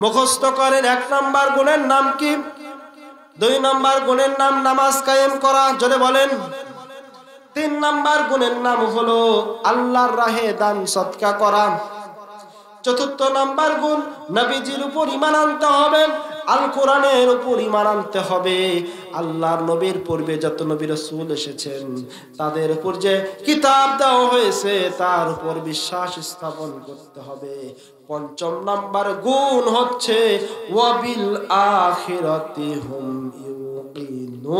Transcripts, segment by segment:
মুখস্থ করেন। 1 নাম্বার গুণের নাম কি? 2 নাম্বার গুণের নাম নামাজ কায়েম করা, জোরে বলেন। 3 নাম্বার গুণের নাম হলো আল্লাহর রাহে দান সদকা করা। 4 নাম্বার গুণ নবীজির উপর ঈমান আনতে হবে, আল কোরআনের উপর ঈমান আনতে হবে। আল্লাহর নবীর পূর্বে যত নবী রাসূল এসেছেন তাদের উপর যে কিতাব দেওয়া হয়েছে তার উপর বিশ্বাস স্থাপন করতে হবে। 5 নাম্বার গুণ হচ্ছে ওয়াবিল আখিরাতি হুম ইউকিনুন।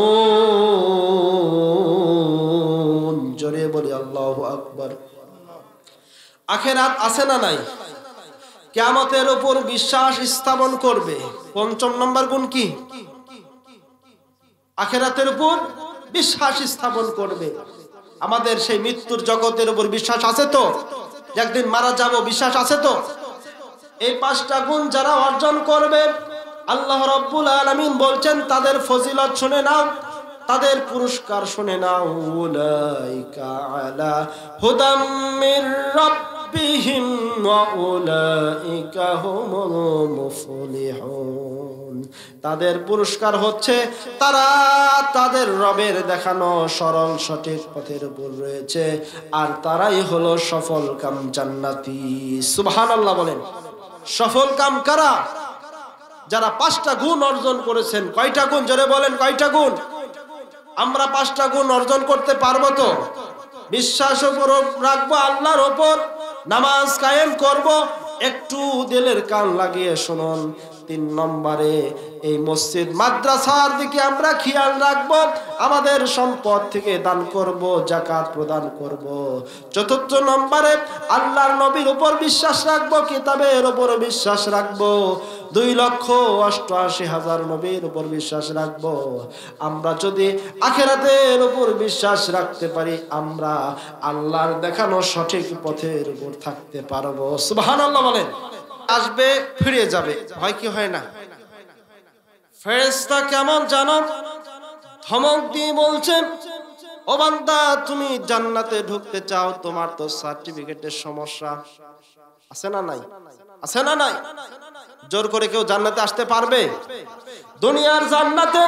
জোরে বলি আল্লাহু আকবার। আখিরাত আছে না নাই? কিয়ামতের উপর বিশ্বাস স্থাপন করবে। 5 নাম্বার গুণ কি? আখিরাতের উপর বিশ্বাস স্থাপন করবে। আমাদের সেই মৃত্যুর জগতের উপর বিশ্বাস আছে তো? একদিন মারা যাব, বিশ্বাস আছে তো? এই 5টা গুণ যারা অর্জন করবে আল্লাহ রাব্বুল আলামিন বলছেন তাদের ফজিলত শুনে নাও, তাদের পুরস্কার শুনে নাও। উলাইকা আলা হুদাম মির রাব্বিহিম ওয়া উলাইকা হুমুল মুফলিহুন। তাদের পুরস্কার হচ্ছে তারা তাদের রবের দেখানো সরল সঠিক পথের উপর রয়েছে, আর তারাই হলো সফলকাম জান্নাতি। সুবহানাল্লাহ বলেন। সফলকাম কারা? যারা 5টা গুণ অর্জন করেছেন। কয়টা গুণ? জোরে বলেন, কয়টা গুণ? আমরা 5টা গুণ অর্জন করতে পারবো তো? বিশ্বাস রাখবো আল্লাহর উপর, নামাজ কায়েম করব, একটু দিলের কান লাগিয়ে শুনুন। 3 নম্বরে এই মসজিদ মাদ্রাসার দিকে আমরা খেয়াল রাখবো, আমাদের সম্পদ থেকে দান করব, যাকাত প্রদান করব। 4 নম্বরে আল্লাহর নবীর উপর বিশ্বাস রাখবো, কিতাবের উপর বিশ্বাস রাখবো, 2,88,000 নবীর উপর বিশ্বাস রাখবো। আমরা যদি আখিরাতের উপর বিশ্বাস রাখতে পারি আমরা আল্লাহর দেখানো সঠিক পথের উপর থাকতে পারবো। সুবহানাল্লাহ বলেন। আসবে, ফিরে যাবে, হয় কি হয় না? ফেরেশতা কেমন জানো? ধমক দিয়ে বলছেন, ও বান্দা তুমি জান্নাতে ঢুকতে চাও, তোমার তো সার্টিফিকেটের সমস্যা আছে না নাই? আছে না নাই? জোর করে কেউ জান্নাতে আসতে পারবে? দুনিয়ার জান্নাতে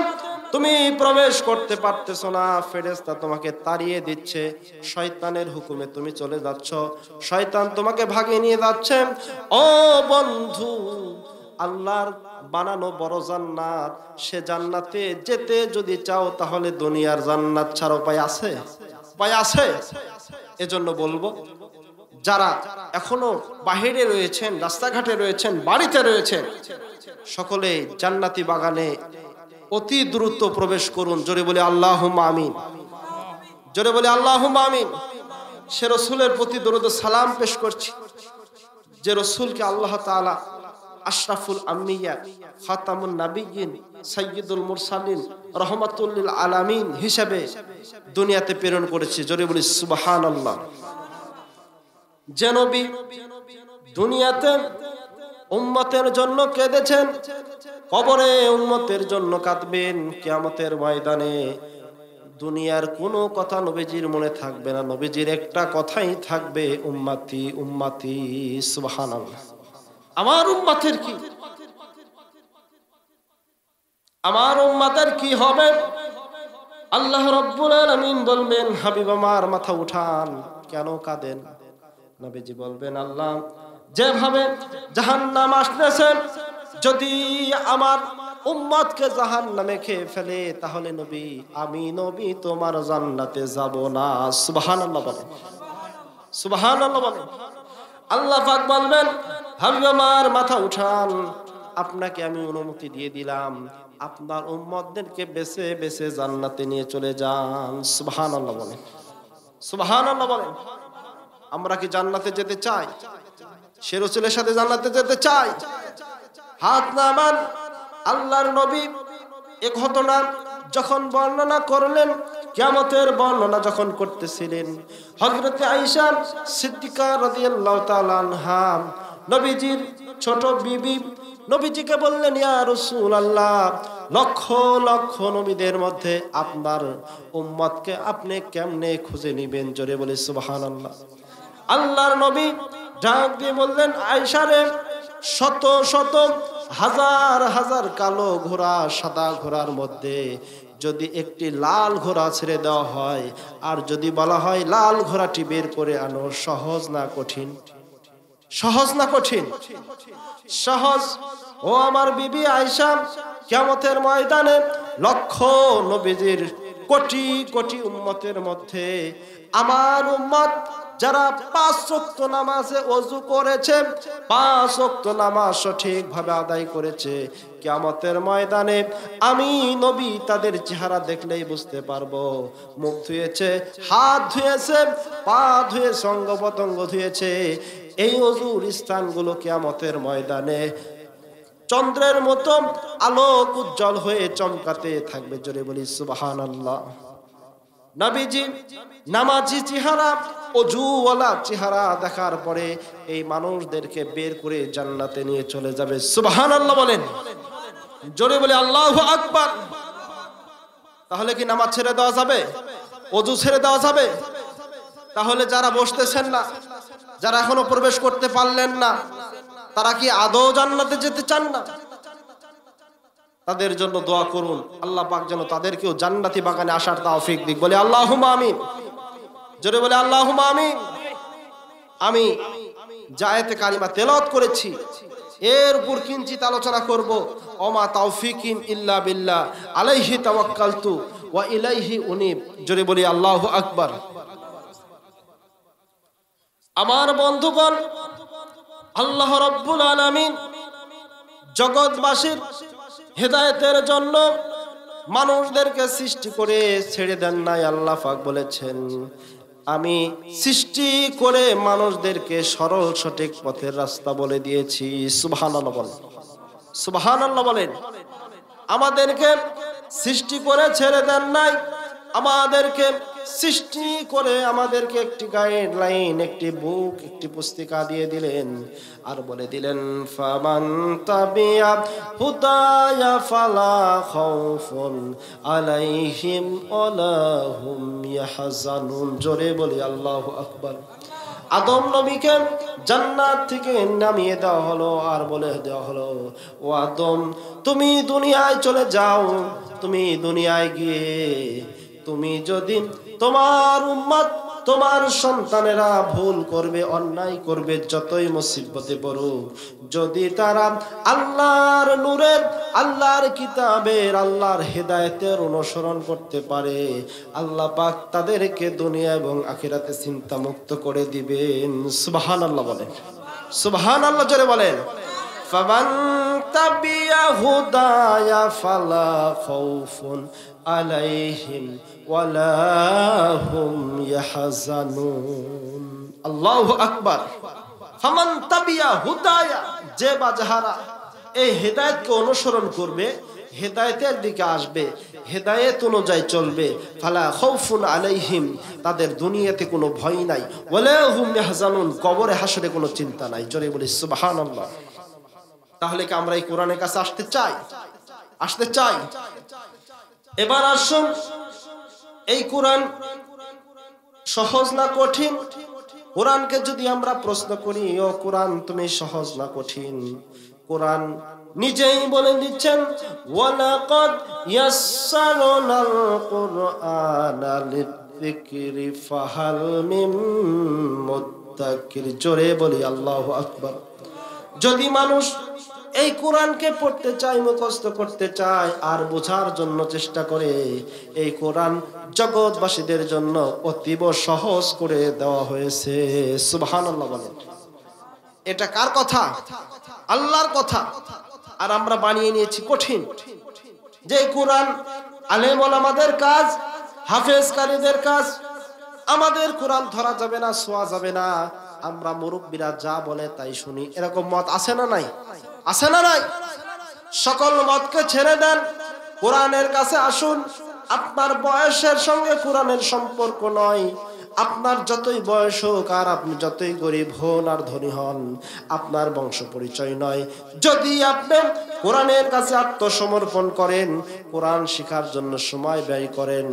তুমি প্রবেশ করতে পারতেছো না, ফেরেশতা তোমাকে তাড়িয়ে দিচ্ছে, শয়তানের হুকুমে তুমি চলে যাচ্ছ, শয়তান তোমাকে ভাগিয়ে নিয়ে যাচ্ছে। ও বন্ধু, আল্লাহর বানানো বড় জান্নাত, সে জান্নাতে যেতে যদি চাও তাহলে দুনিয়ার জান্নাত ছাড়া উপায় আছে? উপায় আছে? এজন্য বলবো যারা এখনো বাহিরে রয়েছেন, রাস্তাঘাটে রয়েছেন, বাড়িতে রয়েছেন, সকলে জান্নাতি বাগানে অতি দ্রুত প্রবেশ করুন। জোরে বলে আল্লাহুম্মা আমিন। জোরে বলে আল্লাহুম্মা আমিন। সে রাসূলের প্রতি দরুদ ও সালাম পেশ করছি যে রাসূলকে আল্লাহ তাআলা আশরাফুল আম্বিয়া, খাতামুন নাবিয়্যিন, সাইয়্যিদুল মুরসালিন, রাহমাতুল লিল আলামিন হিসেবে দুনিয়াতে প্রেরণ করেছে। জোরে বলি সুবহানাল্লাহ। যে নবী দুনিয়াতে উম্মতের জন্য কেঁদেছেন, কবরে উম্মতের জন্য কাঁদবেন, কিয়ামতের ময়দানে দুনিয়ার কোনো কথা নবীজির মনে থাকবে না, নবীজির একটা কথাই থাকবে, উম্মতি উম্মতি। সুবহানাল্লাহ। আমার উম্মতের কি, আমার উম্মতের কি হবে? আল্লাহ রাব্বুল আলামিন বলবেন, হাবিব আমার মাথা উঠান, কেন কাঁদেন? নবীজি বলবেন, আল্লাহ যেভাবে জাহান্নাম আসতেছে, যদি আমার উম্মতকে জাহান্নামে খেয়ে ফেলে তাহলে নবী আমি নবী তোমার জান্নাতে যাব না। সুবহানাল্লাহ বলেন, সুবহানাল্লাহ বলেন। আল্লাহ পাক বলবেন, হাবিব আমার মাথা উঠান, আপনাকে আমি অনুমতি দিয়ে দিলাম, আপনার উম্মতদেরকে বেছে বেছে জান্নাতে নিয়ে চলে যান। সুবহানাল্লাহ বলেন, সুবহানাল্লাহ বলেন। আমরা কি জান্নাতে যেতে চাই? সে রাসূলের সাথে জান্নাতে যেতে চাই? হাত নামান। আল্লাহর নবী এক ঘটনা যখন বর্ণনা করলেন, কিয়ামতের বর্ণনা যখন করতেছিলেন, হযরতে আয়েশা সিদ্দিকা রাদিয়াল্লাহু তাআলা আনহা নবীজির ছোট বিবি নবীজিকে বললেন, ইয়া রাসূলুল্লাহ, লক্ষ লক্ষ নবীদের মধ্যে আপনার উম্মতকে আপনি কেমনে খুঁজে নেবেন? জোরে বলে সুবহানাল্লাহ। আল্লাহর নবী ডাক দিয়ে বললেন, আয়েশা রে, শত শত হাজার হাজার কালো ঘোড়া সাদা ঘোড়ার মধ্যে যদি একটি লাল ঘোড়া ছেড়ে দেওয়া হয়, আর যদি বলা হয় লাল ঘোড়াটি বের করে আনো, সহজ না কঠিন? সহজ না কঠিন? সহজ। ও আমার বিবি আয়েশা, কিয়ামতের ময়দানে লক্ষ নবীজির কোটি কোটি উম্মতের মধ্যে আমার উম্মত যারা 5 ওয়াক্ত নামাজে ওযু করেছে, 5 ওয়াক্ত নামাজ সঠিকভাবে আদায় করেছে, কিয়ামতের ময়দানে আমি নবী তাদের চেহারা দেখলেই বুঝতে পারবো। মুখ ধুয়েছে, হাত ধুয়েছে, পা ধুয়েছে, অঙ্গ প্রত্যঙ্গ ধুয়েছে। এই ওযুর স্থানগুলো কিয়ামতের ময়দানে চন্দ্রের মতো আলোক উজ্জ্বল হয়ে চমকাতে থাকবে। জোরে বলি সুবহানাল্লাহ। নবীজি নামাজি চেহারা, ওযুওয়ালা চেহারা দেখার পরে এই মানুষদেরকে বের করে জান্নাতে নিয়ে চলে যাবে। সুবহানাল্লাহ বলেন, জোরে বলি আল্লাহু আকবার। তাহলে কি নামাজ ছেড়ে দেওয়া যাবে? ওযু ছেড়ে দেওয়া যাবে? তাহলে যারা বসতেছেন না, যারা এখনো প্রবেশ করতে পারলেন না, তারা কি আদৌ জান্নাতে যেতে চান না? তাদের জন্য দোয়া করুন, আল্লাহ পাক যেন তাদেরকেও জান্নাতি বাগানে আসার তৌফিক দিক। বলে আল্লাহুম্মা আমিন। জোরে বলে আল্লাহুম্মা আমিন। আমি জায়েতে কারিমা তেলাওয়াত করেছি, এর উপর কিঞ্চিত আলোচনা করব। ওমা তাওফিকিন ইল্লা বিল্লাহ, আলাইহি তাওয়াক্কালতু ওয়া ইলাইহি উনীব। জোরে বলি আল্লাহু আকবার। আমার বন্ধুগণ, আল্লাহ রাব্বুল আলামিন জগৎবাসীর হেদায়েতের জন্য মানুষদেরকে সৃষ্টি করে ছেড়ে দেন নাই। আল্লাহ পাক বলেছেন, আমি সৃষ্টি করে মানুষদেরকে সরল সঠিক পথের রাস্তা বলে দিয়েছি। সুবহানাল্লাহ বলেন, সুবহানাল্লাহ বলেন। আমাদেরকে সৃষ্টি করে ছেড়ে দেন নাই, আমাদেরকে সৃষ্টি করে আমাদেরকে একটি গাইডলাইন, একটি বুক, একটি পুস্তিকা দিয়ে দিলেন, আর বলে দিলেন ফামান তাবিয়া হুদায়া ফালা খাউফুন আলাইহিম ওয়ালা হুম ইয়াহজানুন। জোরে বলি আল্লাহু আকবার। আদম নবীকে জান্নাত থেকে নামিয়ে দেওয়া হলো, আর বলে দেওয়া হলো, ও আদম তুমি দুনিয়ায় চলে যাও। তুমি দুনিয়ায় গিয়ে তুমি যদি তোমার উম্মত, তোমার সন্তানেরা ভুল করবে, অন্যায় করবে, যতই মুসিবতে পড়ুক, যদি তারা আল্লাহর নূরের, আল্লাহর কিতাবের, আল্লাহর হেদায়েতের অনুসরণ করতে পারে, আল্লাহ পাক তাদেরকে দুনিয়া এবং আখিরাতে চিন্তা মুক্ত করে দিবেন। সুবহানাল্লাহ বলেন, সুবহানাল্লাহ জোরে বলেন। ফামান তাবিয়া হুদায়া ফালা খাউফুন আলাইহিম ওয়ালা হুম ইয়াহজানুন। আল্লাহু আকবার। ফামান তাবিয়া হুদায়া, যে বা যাহারা এই হেদায়েতকে অনুসরণ করবে, হেদায়েতের দিকে আসবে, হেদায়েত অনুযায়ী চলবে, ফালা খাউফুন আলাইহিম, তাদের দুনিয়াতে কোনো ভয় নাই, ওয়ালা হুম ইয়াহজানুন, কবরে হাসরে কোনো চিন্তা নাই। জোরে বলি সুবহানাল্লাহ। তাহলে কি আমরা এই কোরআনের কাছে আসতে চাই? আসতে চাই। এবার আসুন, এই কোরআন সহজ না কঠিন? কোরআনকে যদি আমরা প্রশ্ন করি, ও কোরআন তুমি সহজ না কঠিন, কোরআন নিজেই বলে দিচ্ছেন, ওয়ালাকাদ ইয়াসসারনাল কুরআনা লিযিকরি ফাহাল মিন মুদ্দাকির। জোরে বলি আল্লাহু আকবার। যদি মানুষ এই কোরআনকে পড়তে চায়, মুখস্থ করতে চায়, আর বোঝার জন্য চেষ্টা করে, এই কোরআন জগৎবাসীদের জন্য অতীব সহজ করে দেওয়া হয়েছে। সুবহানাল্লাহ বলেন। এটা কার কথা? আল্লাহর কথা। আর আমরা বানিয়ে নিয়েছি কঠিন। যে কোরআন আলেম ওলামাদের কাজ, হাফেজকারীদের কাজ, আমাদের কোরআন ধরা যাবে না, ছোঁয়া যাবে না, আমরা মুরব্বীরা যা বলে তাই শুনি, এরকম মত আছে না নাই? আছে না নাই? সকল মতকে ছেড়ে দেন, কোরআনের কাছে আসুন। আপনার বয়সের সঙ্গে কোরআনের সম্পর্ক নয়। আপনার যতই বয়স হোক, আর আপনি যতই গরিব হন আর ধনী হন, আপনার বংশ পরিচয় নয়। যদি আপনি কোরআনের কাছে আত্মসমর্পণ করেন, কোরআন শেখার জন্য সময় ব্যয় করেন,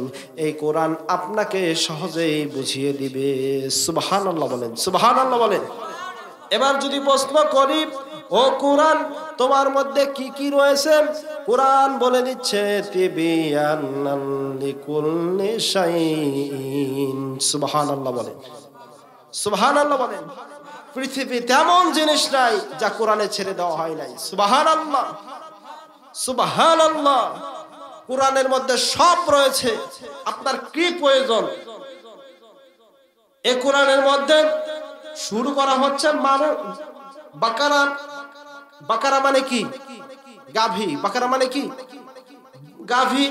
এই কোরআন আপনাকে সহজেই বুঝিয়ে দিবে। সুবহানাল্লাহ বলেন, সুবহানাল্লাহ বলেন। এবার যদি প্রশ্ন করি, ও কোরআন তোমার মধ্যে কি কি রয়েছে? কোরআন বলে দিচ্ছে তিবিয়ান্নান লিকুল্লি শাইইন। সুবহানাল্লাহ বলেন, সুবহানাল্লাহ বলেন। পৃথিবীতে এমন জিনিস নাই যা কোরআনে ছেড়ে দেওয়া হয় নাই। সুবহানাল্লাহ, সুবহানাল্লাহ। কোরআনের মধ্যে সব রয়েছে। আপনার কি প্রয়োজন? এই কোরআনের মধ্যে শুরু করা হচ্ছে বাকারা। বাকারা মানে কি? গাভী। বাকারা মানে কি? গাভী।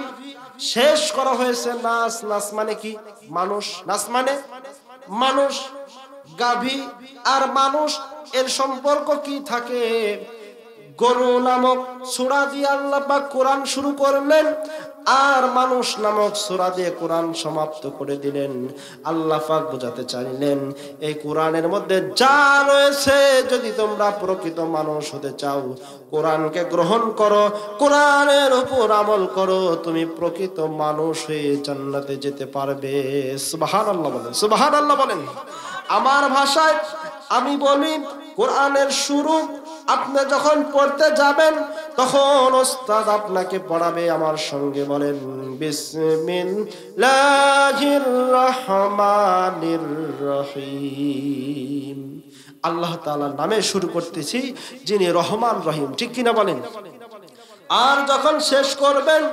শেষ করা হয়েছে নাস। নাস মানে কি? মানুষ। নাস মানে মানুষ। গাভী আর মানুষ এর সম্পর্ক কি থাকে? গরু নামক সূরা দিয়ে আল্লাহ পাক কোরআন শুরু করলেন, আর মানুষ নামক সূরা দিয়ে কোরআন সমাপ্ত করে দিলেন। আল্লাহ পাক বোঝাতে চাইলেন এই কোরআনের মধ্যে যা রয়েছে, যদি তোমরা প্রকৃত মানুষ হতে চাও, কোরআনকে গ্রহণ করো, কোরআনের উপর আমল করো, তুমি প্রকৃত মানুষ হয়ে জান্নাতে যেতে পারবে। সুবহানাল্লাহ বলেন, সুবহানাল্লাহ বলেন। আমার ভাষায় আমি বলি, কোরআনের শুরু আপনি যখন পড়তে যাবেন তখন ওস্তাদ আপনাকে পড়াবে। আমার সঙ্গে বলেন বিসমিল্লাহির রহমানির রহিম। আল্লাহ তাআলার নামে শুরু করতেছি, যিনি রহমান রহিম। ঠিক কিনা বলেন? আর যখন শেষ করবেন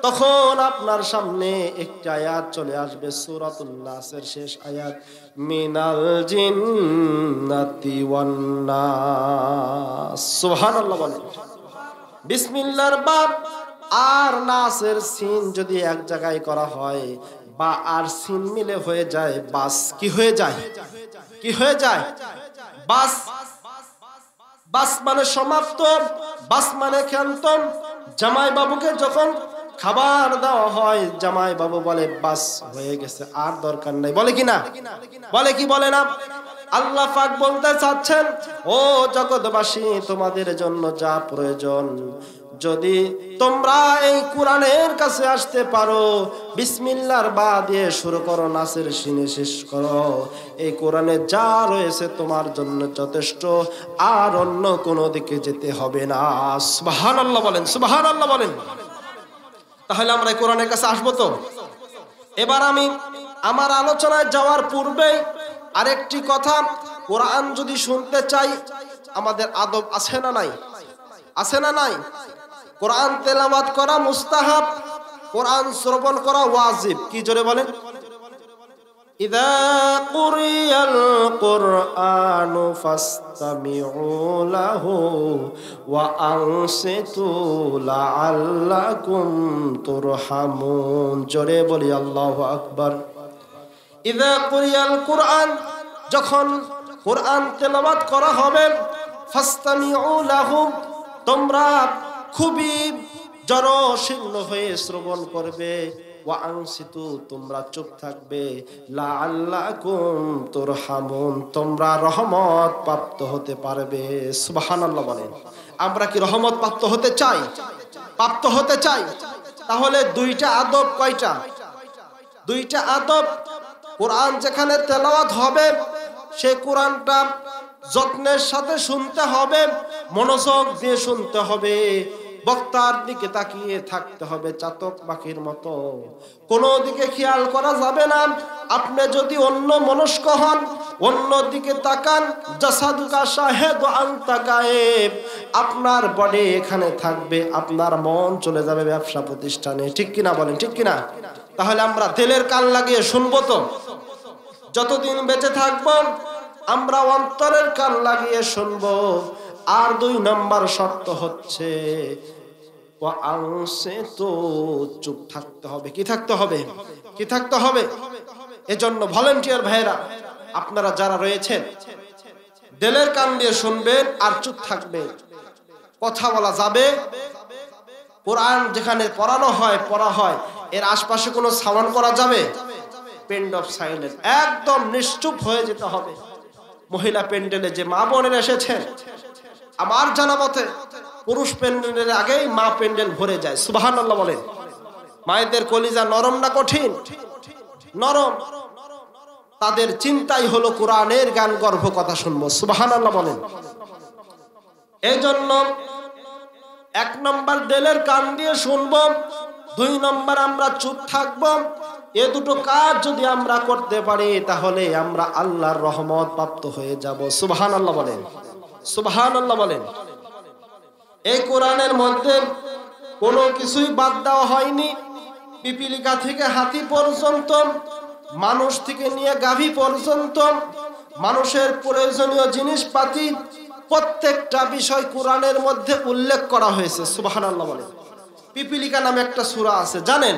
তখন আপনার সামনে একটি আয়াত চলে আসবে, সূরাতুন নাসের শেষ আয়াত, মিনাল জিন্নাতি ওয়ান নাস। সুবহানাল্লাহ বলেন। বিসমিল্লাহর বাপ আর নাসের সিন যদি এক জায়গায় করা হয়, বা আর সিন মিলে হয়ে যায় বাস। কি হয়ে যায়? কি হয়ে যায়? বাস। বাস মানে সমাপ্ত, বাস মানে ক্ষান্ত। জামাই বাবুকে যখন খাবার দেওয়া হয়, জামাই বাবু বলে বাস হয়ে গেছে, আর দরকার নাই। বলে কি না? বলে কি? বলে না? আল্লাহ পাক বলতে চাচ্ছেন, ও জগৎবাসী, তোমাদের জন্য যা প্রয়োজন, যদি তোমরা এই কোরআনের কাছে আসতে পারো, বিসমিল্লাহর বা দিয়ে শুরু করো, নাসের সিনে শেষ করো, এই কোরআনে যা রয়েছে তোমার জন্য যথেষ্ট, আর অন্য কোনো দিকে যেতে হবে না। সুবহানাল্লাহ বলেন, সুবহানাল্লাহ বলেন। তাহলে আমরা কোরআনের কাছে আসবো তো? এবার আমি আমার আলোচনায় যাওয়ার পূর্বে আরেকটি কথা, কোরআন যদি শুনতে চাই আমাদের আদব আছে না নাই? আছে না নাই? কোরআন তেলাওয়াত করা মুস্তাহাব, কোরআন শ্রবণ করা ওয়াজিব। কি জোরে বলেন? ইযা কুরিয়াল কুরআনু ফাসতামিউ লাহু ওয়া আনসিতু লাআল্লাকুম তুরহামুন। জোরে বলি আল্লাহু আকবার। ইযা কুরিয়াল কুরআন, যখন কোরআন তেলাওয়াত করা হবে, ফাসতামিউ লাহু, তোমরা খুবই জনশীল হয়ে শ্রবণ করবে, ওয়া আনসিতু, তোমরা চুপ থাকবে, লাআল্লাকুম তুরহামুন, তোমরা রহমত প্রাপ্ত হতে পারবে। সুবহানাল্লাহ বলেন। আমরা কি রহমত প্রাপ্ত হতে চাই? প্রাপ্ত হতে চাই। তাহলে দুইটা আদব। কয়টা? দুইটা আদব। কোরআন যেখানে তেলাওয়াত হবে, সেই কোরআনটা যত্নের সাথে শুনতে হবে, মনোযোগ দিয়ে শুনতে হবে, বক্তার দিকে তাকিয়ে থাকতে হবে চাতক পাখির মতো, কোনো দিকে খেয়াল করা যাবে না। আপনি যদি অন্য মনস্ক হন, অন্য দিকে তাকান, জাসাদুকা শাহিদু আনতা গায়েব, আপনার বডি এখানে থাকবে, আপনার মন চলে যাবে ব্যবসা প্রতিষ্ঠানে। ঠিক কিনা বলেন? ঠিক কিনা? তাহলে আমরা দিলের কান লাগিয়ে শুনবো তো? যতদিন বেঁচে থাকবো আমরা অন্তরের কান লাগিয়ে শুনবো। আর দুই নাম্বার শর্ত হচ্ছে চুপ থাকতে হবে। কি থাকতে হবে? কি থাকতে হবে? এজন্য ভলান্টিয়ার ভাইরা, আপনারা যারা রয়েছেন, দিলের কান দিয়ে শুনবেন আর চুপ থাকবেন। কথা বলা যাবে। কোরআন যেখানে পড়ানো হয়, পড়া হয়, এর আশপাশে কোনো সাউন্ড করা যাবে? পেন্ড অফ সাইলেন্স, একদম নিশ্চুপ হয়ে যেতে হবে। মহিলা প্যান্ডেলে যে মা বোনেরা এসেছেন, আমার জানা মতে পুরুষ প্যান্ডেলের আগেই মা প্যান্ডেল ভরে যায়। সুবহানাল্লাহ বলেন। মায়েদের কলিজা নরম না কঠিন? নরম। তাদের চিন্তাই হলো কোরআনের গান, গর্ভ কথা শুনবো। সুবহানাল্লাহ বলেন। এই জন্য 1 নম্বর দিলের কান দিয়ে শুনবো, 2 নম্বর আমরা চুপ থাকবো। এই দুটো কাজ যদি আমরা করতে পারি তাহলে আমরা আল্লাহর রহমত প্রাপ্ত হয়ে যাব। সুবহানাল্লাহ বলেন, সুবহানাল্লাহ বলেন। এই কোরআনের মধ্যে কোনো কিছুই বাদ দেওয়া হয়নি। পিপিলিকা থেকে হাতি পর্যন্ত, মানুষ থেকে নিয়ে গাভী পর্যন্ত, মানুষের প্রয়োজনীয় জিনিসপাতি প্রত্যেকটা বিষয় কোরআনের মধ্যে উল্লেখ করা হয়েছে। সুবহানাল্লাহ বলেন। পিপিলিকা নামে একটা সূরা আছে, জানেন?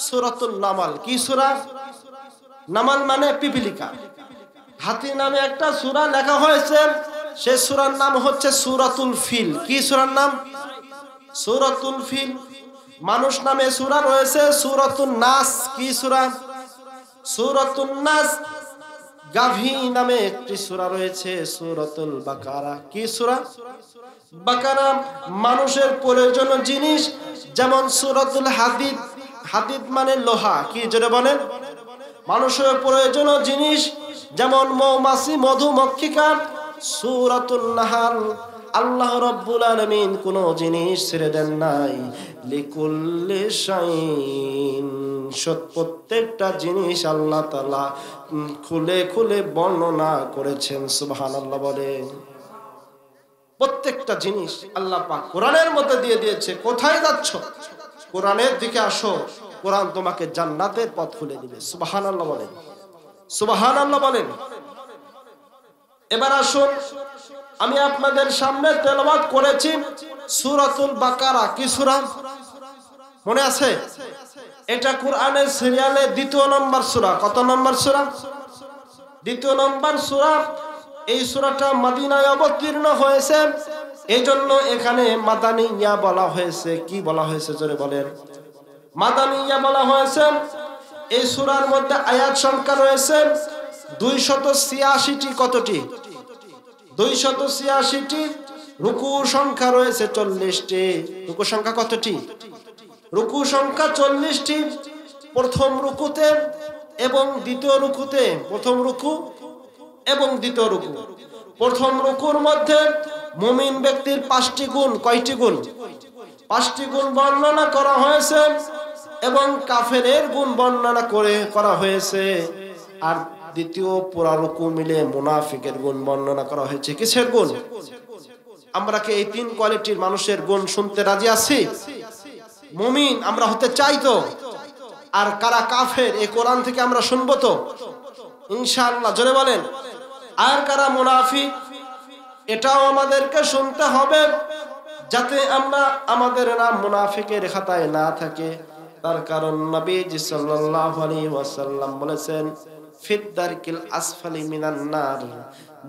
সূরাতুল নামাল। কি সূরা? নামাল মানে পিপিলিকা। হাতি নামে একটা সূরা লেখা হয়েছে, সেই সূরার নাম হচ্ছে সূরাতুল ফিল। কি সূরার নাম? সূরাতুল ফিল। মানুষ নামে সূরা রয়েছে সূরাতুন নাস। কি সূরা? সূরাতুন নাস। গাভী নামে একটি সূরা রয়েছে সূরাতুল বাকারা। কি সূরা? বাকারা। মানুষের প্রয়োজনীয় জিনিস যেমন সূরাতুল হাদিদ। হাদিদ মানে লোহা। কি জোরে বলেন? মানুষের প্রয়োজনীয় জিনিস যেমন মৌমাছি, মধুমক্ষিকা। সূরাতুন নাহাল। আল্লাহ রাব্বুল আলামিন কোন জিনিস ছেড়ে দেন নাই। লিকুল্লি শাইইন, প্রত্যেকটা জিনিস আল্লাহ তাআলা খুলে খুলে বর্ণনা করেছেন। সুবহানাল্লাহ বলেন। প্রত্যেকটা জিনিস আল্লাহ পাক কোরআনের মধ্যে দিয়ে দিয়েছে। কোথায় যাচ্ছ? কোরআনের দিকে আসো, কোরআন তোমাকে জান্নাতের পথ খুলে দিবে। সুবহানাল্লাহ বলেন, সুবহানাল্লাহ বলেন। এবার আসুন, আমি আপনাদের সামনে তেলাওয়াত করেছি সূরাতুল বাকারা। কি সূরা মনে আছে? এটা কোরআনের সিরিয়ালে 2 নম্বর সূরা। কত নম্বর সূরা? 2 নম্বর সূরা। এই সূরাটা মদিনায় অবতীর্ণ হয়েছে, এইজন্য এখানে মাদানিয়া বলা হয়েছে। কি বলা হয়েছে জোরে বলেন? মাদানিয়া বলা হয়েছে। এই সূরার মধ্যে আয়াত সংখ্যা রয়েছে 286টি। কতটি? 286টি। রুকু সংখ্যা রয়েছে 40টি। রুকু সংখ্যা কতটি? রুকু সংখ্যা 40টি। প্রথম রুকুতে এবং দ্বিতীয় রুকুতে, প্রথম রুকু এবং দ্বিতীয় রুকু, প্রথম রুকুর মধ্যে মুমিন ব্যক্তির 5টি গুণ। কয়টি গুণ? 5টি গুণ বর্ণনা করা হয়েছে এবং কাফেরের গুণ বর্ণনা করা হয়েছে। আর দ্বিতীয় পুরা রুকু মিলে মুনাফিকের গুণ বর্ণনা করা হয়েছে। কিসের গুণ? আমরা কি এই 3 কোয়ালিটির মানুষের গুণ শুনতে রাজি আছি? মুমিন আমরা হতে চাই তো? আর কারা কাফের এই কোরআন থেকে আমরা শুনবো তো ইনশাআল্লাহ? জোরে বলেন। আর কারা মুনাফিক এটাও আমাদেরকে শুনতে হবে, যাতে আমরা আমাদের নাম মুনাফিকের খাতায় না থাকে। তার কারণ নবীজি সাল্লাল্লাহু আলাইহি ওয়াসাল্লাম বলেছেন, ফিদ্দারকিল আসফালি মিনান নার,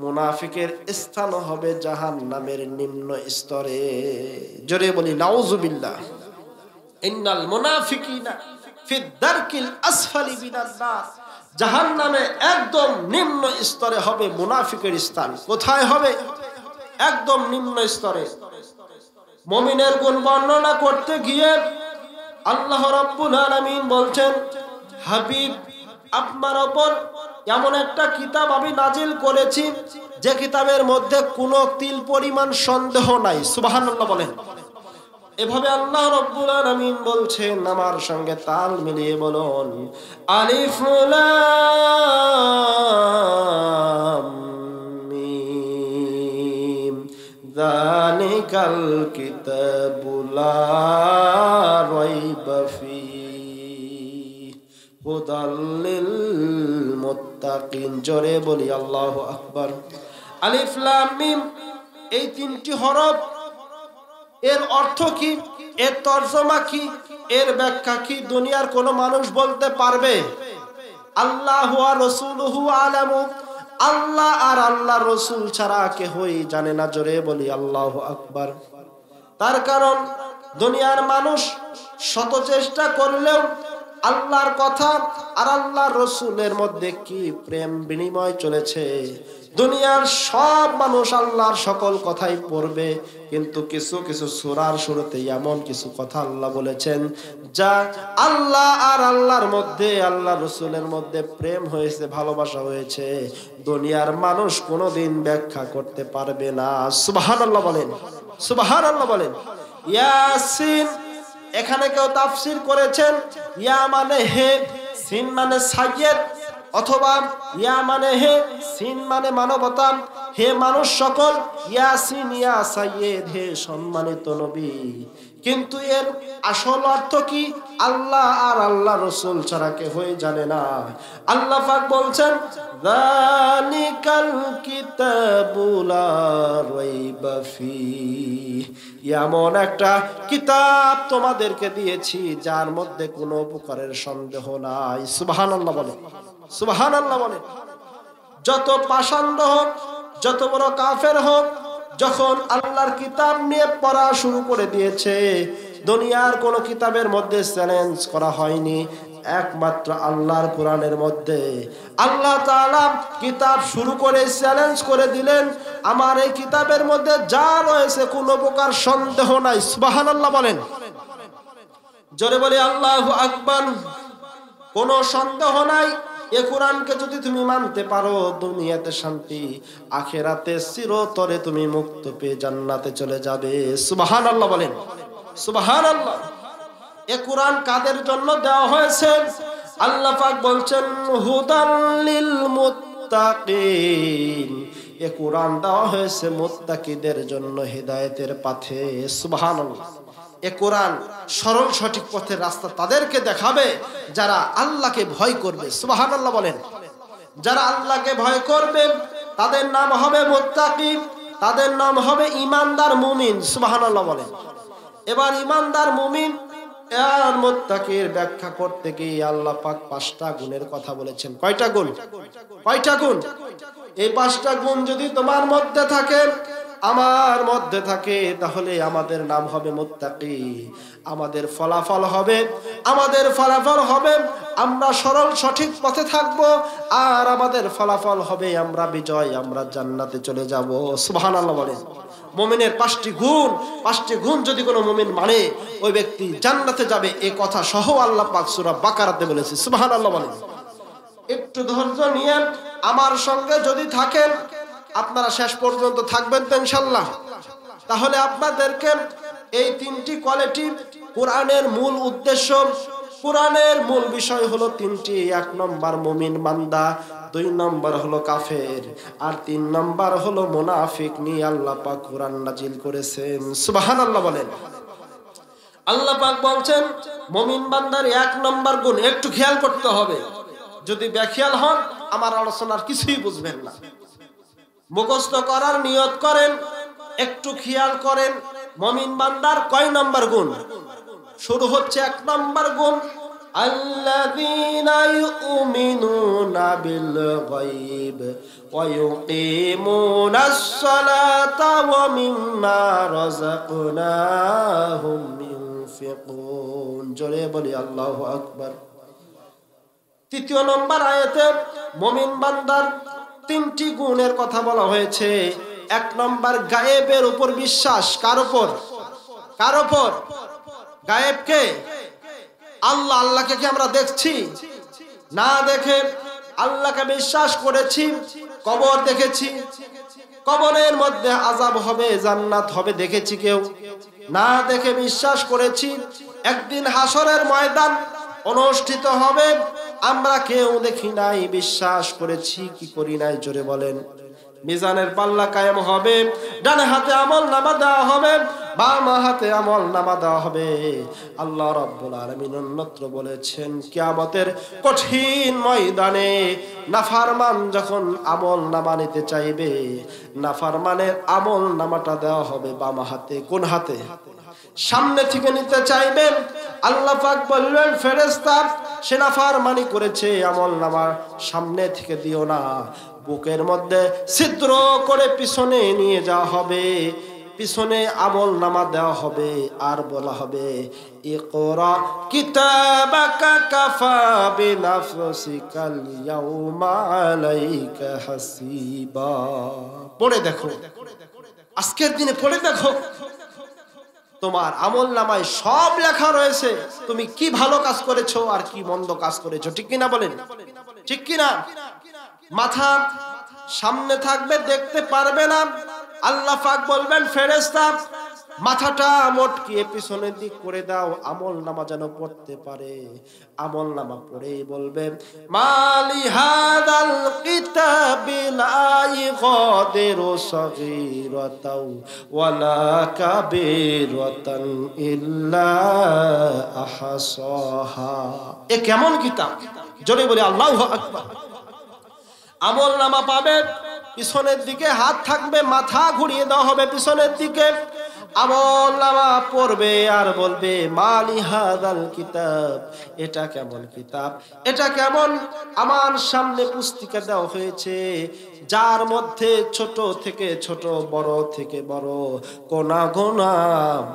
মুনাফিকের স্থান হবে জাহান্নামের নিম্ন স্তরে। জোরে বলি নাউজুবিল্লাহ। ইন্নাল মুনাফিকিনা ফিদ্দারকিল আসফালি মিনান নার, জাহান্নামে একদম নিম্ন স্তরে হবে মুনাফিকের স্থান। কোথায় হবে? একদম নিম্ন স্তরে। মুমিনের গুণ বর্ণনা করতে গিয়ে আল্লাহ রাব্বুল আলামিন বলছেন, হাবিব আপনার উপর এমন একটা কিতাব আমি নাজিল করেছি যে কিতাবের মধ্যে কোনো তিল পরিমাণ সন্দেহ নাই। সুবহানাল্লাহ বলেন। এভাবে আল্লাহ রাব্বুল আলামিন বলছেন, আমার সঙ্গে তাল মিলিয়ে বলুন, আলিফ লাম মিম যালিকাল কিতাবু লা রাইবা ফীহি হুদাল লিল মুত্তাকিন। জোরে বলি আল্লাহু আকবার। আলিফ লাম মিম, এই 3টি হরফ, এর অর্থ কি, এর তরজমা কি, এর ব্যাখ্যা কি দুনিয়ার কোন মানুষ বলতে পারবে? আল্লাহু ওয়া রাসূলুহু আলামু, আল্লাহ আর আল্লাহ রাসূল ছাড়া কেউই জানে না। জোরে বলি আল্লাহু আকবার। তার কারণ দুনিয়ার মানুষ শত চেষ্টা করলেও আল্লাহর কথা আর আল্লাহর রাসূলের মধ্যে কি প্রেম বিনিময় চলেছে দুনিয়ার সব মানুষ আল্লাহর সকল কথাই পড়বে, কিন্তু কিছু কিছু সূরার শুরুতে এমন কিছু কথা আল্লাহ বলেছেন যা আল্লাহ আর আল্লাহর মধ্যে, আল্লাহ রাসূলের মধ্যে প্রেম হয়েছে, ভালোবাসা হয়েছে, দুনিয়ার মানুষ কোনোদিন ব্যাখ্যা করতে পারবে না। সুবহানাল্লাহ বলেন, সুবহানাল্লাহ বলেন। ইয়াসিন, এখানে কেউ তাফসীর করেছেন ইয়া মানে হে, সিন মানে সাইয়্যেদ, অথবা ইয়া মানে হে, সিন মানে মানবতা, হে মানুষ সকল, ইয়াসিন ইয়া সাইয়্যেদ, হে সম্মানিত নবী। কিন্তু এর আসল অর্থ কি আল্লাহ আর আল্লাহ রাসূল ছাড়া কেউই জানে না। আল্লাহ পাক বলছেন যালিকাল কিতাবু লা রাইবা ফীহ, এমন একটা কিতাব তোমাদেরকে দিয়েছি যার মধ্যে কোনো প্রকারের সন্দেহ নাই। সুবহানাল্লাহ বলে, সুবহানাল্লাহ বলে। যত পাষণ্ড হোক, যত বড় কাফের হোক, যখন আল্লাহর কিতাব নিয়ে পড়া শুরু করে দিয়েছে, দুনিয়ার কোন কিতাবের মধ্যে চ্যালেঞ্জ করা হয়নি, একমাত্র আল্লাহর কোরআনের মধ্যে আল্লাহ তাআলা কিতাব শুরু করে চ্যালেঞ্জ করে দিলেন, আমার এই কিতাবের মধ্যে যা রয়েছে কোনো প্রকার সন্দেহ নাই। সুবহানাল্লাহ বলেন, জোরে বলি আল্লাহু আকবার। কোনো সন্দেহ নাই, এই কোরআনকে যদি তুমি মানতে পারো, দুনিয়াতে শান্তি, আখিরাতে চিরতরে তুমি মুক্ত পেয়ে জান্নাতে চলে যাবে। সুবহানাল্লাহ বলেন, সুবহানাল্লাহ। এই কোরআন কাদের জন্য দেওয়া হয়েছে? আল্লাহ পাক বলছেন হুদাল লিল মুত্তাকিন, এই কোরআন দেওয়া হয়েছে মুত্তাকিদের জন্য, হিদায়াতের পথে। সুবহানাল্লাহ। এ কোরআন সরল সঠিক পথের রাস্তা তাদেরকে দেখাবে যারা আল্লাহকে ভয় করবে। সুবহানাল্লাহ বলেন। যারা আল্লাহকে ভয় করবে তাদের নাম হবে মুত্তাকি, তাদের নাম হবে ঈমানদার মুমিন। সুবহানাল্লাহ বলেন। এবার ঈমানদার মুমিন আর মুত্তাকির ব্যাখ্যা করতে গিয়ে আল্লাহ পাক 5টা গুণের কথা বলেছেন। কয়টা গুণ? কয়টা গুণ? এই 5টা গুণ যদি তোমার মধ্যে থাকে, আমার মধ্যে থাকে, তাহলে আমাদের নাম হবে মুত্তাকি। আমাদের ফলাফল হবে, আমাদের ফলাফল হবে আমরা সরল সঠিক পথে থাকব, আর আমাদের ফলাফল হবে আমরা বিজয়, আমরা জান্নাতে চলে যাব। সুবহানাল্লাহ বলেন। মুমিনের 5টি গুণ যদি কোনো মুমিন মানে, ওই ব্যক্তি জান্নাতে যাবে, এই কথা সহ আল্লাহ পাক সূরা বাকারাতে বলেছে। সুবহানাল্লাহ বলেন। একটু ধৈর্য নিয়ে আমার সঙ্গে যদি থাকেন, আপনারা শেষ পর্যন্ত থাকবেন তো ইনশাআল্লাহ, তাহলে আপনাদেরকে এই 3টি কোয়ালিটি, কোরআনের মূল উদ্দেশ্য, কোরআনের মূল বিষয় হলো 3টি। 1 নম্বর মুমিন বান্দা, 2 নম্বর হলো কাফের, আর 3 নম্বর হলো মুনাফিক নিয়ে আল্লাহ পাক কোরআন নাজিল করেছেন। সুবহানাল্লাহ বলেন। আল্লাহ পাক বলছেন মুমিন বান্দার 1 নম্বর গুণ, একটু খেয়াল করতে হবে, যদি বেখেয়াল হন আমার আলোচনার কিছুই বুঝবেন না। মুখস্থ করার নিয়ত করেন, একটু খেয়াল করেন মুমিন বান্দার কয় নম্বর গুণ। শুরু হচ্ছে 1 নম্বর গুণ, আল্লাযীনা ইউমিনুনা বিল গায়ব ওয়া ইউকিমুনাস সালাতা ওয়া মিম্মা রাযাকনাহুম ইউনফিকুন। জোরে বলি আল্লাহু আকবার। 3 নম্বর আয়াতে মুমিন বান্দার 3টি গুণের কথা বলা হয়েছে। 1 নম্বর গায়েবের উপর বিশ্বাস। কার উপর? কার উপর? গায়েবকে, আল্লাহ। আল্লাহকে কি আমরা দেখছি? না দেখে আল্লাহকে বিশ্বাস করেছি। কবর দেখেছি, কবরের মধ্যে আযাব হবে, জান্নাত হবে, দেখেছি কেউ? না দেখে বিশ্বাস করেছি। একদিন হাসরের ময়দান অনুষ্ঠিত হবে, আমরা কেউ দেখি নাই, বিশ্বাস করেছি কি করি নাই? জোরে বলেন। মিজানের পাল্লা কায়েম হবে, ডান হাতে আমল নামা দেওয়া হবে, বাম হাতে আমল নামা দেওয়া হবে। আল্লাহ রাব্বুল আলামিন অন্যত্র বলেছেন কিয়ামতের কঠিন ময়দানে নাফরমান যখন আমল নামা নিতে চাইবে, নাফরমানের আমল নামাটা দেওয়া হবে বাম হাতে। কোন হাতে? সামনে থেকে নিতে চাইবে। আল্লাহ পাক বললেন ফেরেশতা, সে নাফরমানি করেছে, আমল নামা সামনে থেকে দিও না, বুকের মধ্যে ছিদ্র করে পিছনে নিয়ে যাওয়া হবে। পিছনে আমল নামা দেওয়া হবে আর বলা হবে ইকরা কিতাবাকা কাফা বিনাফসিকাল ইয়াউমা আলাইকা হাসিবা। পড়ে দেখো, আজকের দিনে পড়ে দেখো, তোমার আমল নামায় সব লেখা রয়েছে তুমি কি ভালো কাজ করেছো আর কি মন্দ কাজ করেছো। ঠিক কিনা বলেন? ঠিক কিনা? মাথা সামনে থাকবে, দেখতে পারবে না। আল্লাহ পাক বলবেন ফেরেশতা মাথাটা মটকিয়ে পিছনের দিক করে দাও, আমল নামা যেন পড়তে পারে। আমল নামা পড়ে বলবে মালি হাদাল কিতাবি লা ইগাদিরু সগীরাতাও ওয়ালা কাবীরাতান ইল্লা আহসাহা। এ কেমন কিতাব? জোরে বলি আল্লাহু আকবার। আমল নামা পাবে, পিছনের দিকে হাত থাকবে, মাথা ঘুরিয়ে দেওয়া হবে পিছনের দিকে। আমল নামা পড়বে আর বলবে মালি হাদাল কিতাব, এটা কেমন কিতাব, এটা কেমন আমার সামনে পুস্তিকা দেওয়া হয়েছে যার মধ্যে ছোট থেকে ছোট, বড় থেকে বড় কোনা গোনা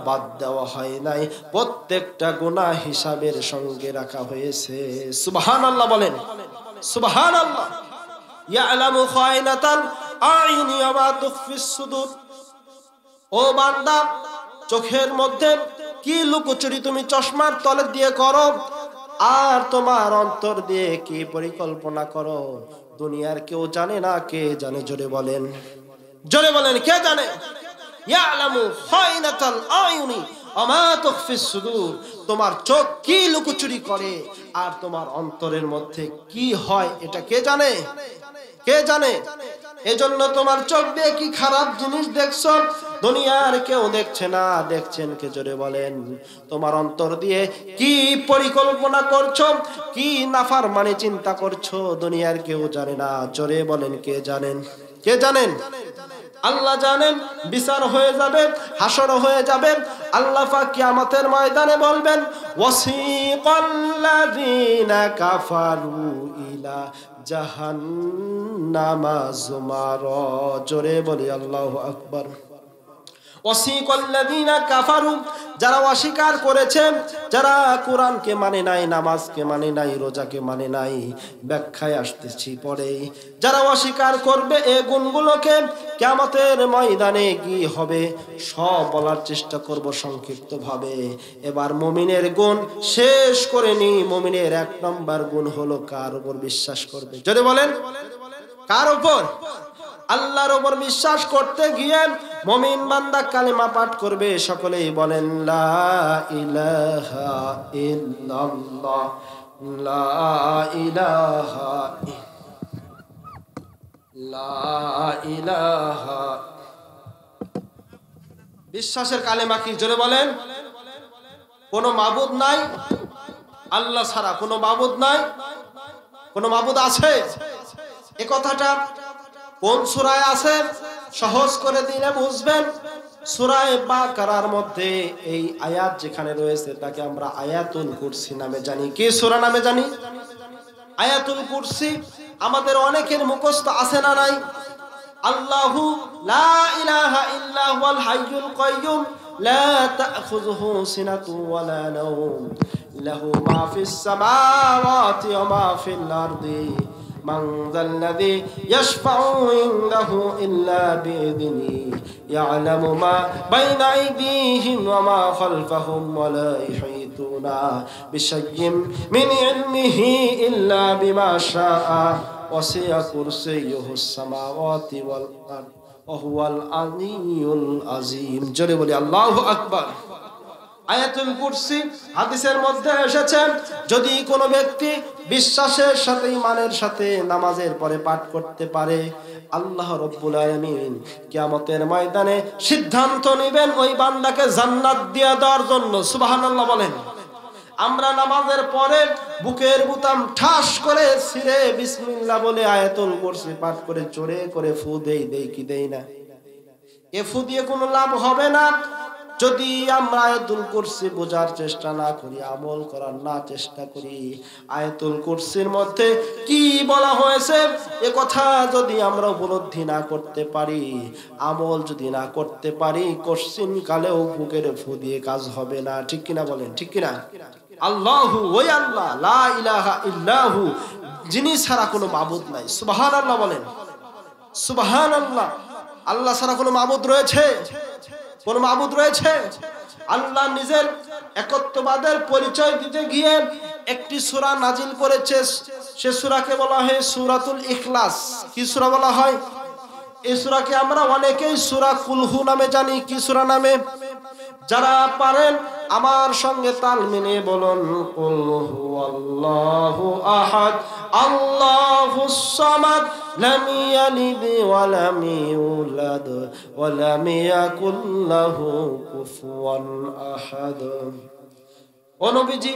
বাদ দেওয়া হয় নাই, প্রত্যেকটা গোনা হিসাবের সঙ্গে রাখা হয়েছে। সুবহানাল্লাহ বলেন, সুবহানাল্লাহ। ইয়ালামু খায়নাতাল আইনি ওয়া মা তুখফিস সুদূর। ও বান্দা, চোখের মধ্যে কি লুকোচুরি তুমি চশমার তলে দিয়ে করো, আর তোমার অন্তর দিয়ে কি পরিকল্পনা করো, দুনিয়ার কেউ জানে না। কে জানে? জোরে বলেন, জোরে বলেন, কে জানে? ইয়ালামু খায়নাতাল আইনি ওয়া মা তুখফিস সুদূর। তোমার চোখ কি লুকোচুরি করে আর তোমার অন্তরের মধ্যে কি হয়, এটা কে জানে? কে জানে? এজন্য তোমার চোখ দিয়ে কি খারাপ জিনিস দেখছো, দুনিয়ার কেউ দেখছে না। দেখছেন কে? জোরে বলেন। তোমার অন্তর দিয়ে কি পরিকল্পনা করছো, কি নাফরমানি চিন্তা করছো, দুনিয়ার কেউ জানে না। জোরে বলেন, কে জানেন? কে জানেন? আল্লাহ জানেন। বিচার হয়ে যাবে, হাসর হয়ে যাবে। আল্লাহ পাক কিয়ামতের ময়দানে বলবেন ওয়াসিকাল্লাযীনা কাফারু ইলা জাহান্নামা যুমারা। জোরে বলি আল্লাহু আকবার। ওয়াসিকাল্লাযীনা কাফারু, যারা অস্বীকার করেছে, যারা কোরআনকে মানে নাই, নামাজকে মানে নাই, রোজাকে মানে নাই, ব্যাখ্যায় আসতেছি পরে। যারা অস্বীকার করবে এই গুণগুলোকে, কিয়ামতের ময়দানে কি হবে সব বলার চেষ্টা করব সংক্ষিপ্ত ভাবে। এবার মুমিনের গুণ শেষ করে নি। মুমিনের 1 নম্বর গুণ হলো কার উপর বিশ্বাস করবে? জোরে বলেন, কার উপর? আল্লাহর উপর বিশ্বাস করতে গিয়ে মুমিন বান্দা কালেমা পাঠ করবে। সকলেই বলেন লা ইলাহা ইল্লাল্লাহ, লা ইলাহা, লা ইলাহা। বিশ্বাসের কালেমা কি? জোরে বলেন। কোনো মাবুদ নাই আল্লাহ ছাড়া, কোনো মাবুদ নাই। কোনো মাবুদ আছে? এ কথাটা কোন সূরায় আছে? সহজ করে দিলে বুঝবেন। সূরা বাকারার মধ্যে এই আয়াত যেখানে রয়েছে তাকে আমরা আয়াতুল কুরসি নামে জানি। কি সূরা নামে জানি? আয়াতুল কুরসি। আমাদের অনেকের মুখস্থ আছে না নাই? আল্লাহু লা ইলাহা ইল্লা হুয়াল হাইয়ুল কাইয়্যুম লা তাখুযুহু সিনাতুন ওয়ালা নাওম লাহু মা ফিস সামাওয়াতি ওয়া মা ফিল আরদি মান যাল্লাযী ইয়াশফাউ ইনদাহু ইল্লা বিইذনিহি ইয়ালামু মা বাইনা আইদিহিম ওয়া মা খালফাহুম ওয়া লা ইহীতুনা বিশাইয়্যিন মিন ইলমিহি ইল্লা বিমা শাআ ওয়াসি'a কুরসিয়্যুহুস সামাওয়াতি ওয়াল আরদ ওয়া হুয়াল আলিয়্যুল আযীম। জোরে বলি আল্লাহু আকবার। আয়াতুল কুরসি হাদিসের মধ্যে এসেছে, যদি কোনো ব্যক্তি বিশ্বাসের সাথে, ঈমানের সাথে নামাজের পরে পাঠ করতে পারে, আল্লাহ রাব্বুল আলামিন কিয়ামতের ময়দানে সিদ্ধান্ত নেবেন ওই বান্দাকে জান্নাত দিয়ে দেওয়ার জন্য। সুবহানাল্লাহ বলেন। আমরা নামাজের পরে বুকের বুতাম ঠাস করে ছিঁড়ে বিসমিল্লাহ বলে আয়াতুল কুরসি পাঠ করে জোরে করে ফু দেই কি দেই না? এ ফু দিয়ে কোনো লাভ হবে না। যদি আমরা আয়াতুল কুরসি বোঝার চেষ্টা না করি, আমল করার না চেষ্টা করি, আয়াতুল কুরসির মধ্যে কি বলা হয়েছে এ কথা যদি আমরা উপলব্ধি না করতে পারি, আমল যদি না করতে পারি, কোশ্চিন কালেও বুকের ফু দিয়ে কাজ হবে না। ঠিক কিনা বলেন? ঠিক কিনা? আল্লাহু ওই আল্লাহ, লা ইলাহা ইল্লাহু, যিনি ছাড়া কোনো মাবুদ নাই। সুবহানাল্লাহ বলেন, সুবহানাল্লাহ। আল্লাহ ছাড়া কোনো মাবুদ রয়েছে? কোন মাবুদ রয়েছে? আল্লাহ নিজের একত্ববাদের পরিচয় দিতে গিয়ে একটি সূরা নাজিল করেছে, সে সূরাকে বলা হয় সূরাতুল ইখলাস। কি সূরা বলা হয়? এই সূরাকে আমরা অনেকেই সূরা কুলহু নামে জানি। কি সূরা নামে? যারা পারেন আমার সঙ্গে তাল মিলিয়ে বলুন, কুল হুয়াল্লাহু আহাদ আল্লাহুস সামাদ লাম ইয়ালিদ ওয়া লাম ইউলাদ ওয়া লাম ইয়াকুল লাহু কুফুয়ান আহাদ। ও নবীজি,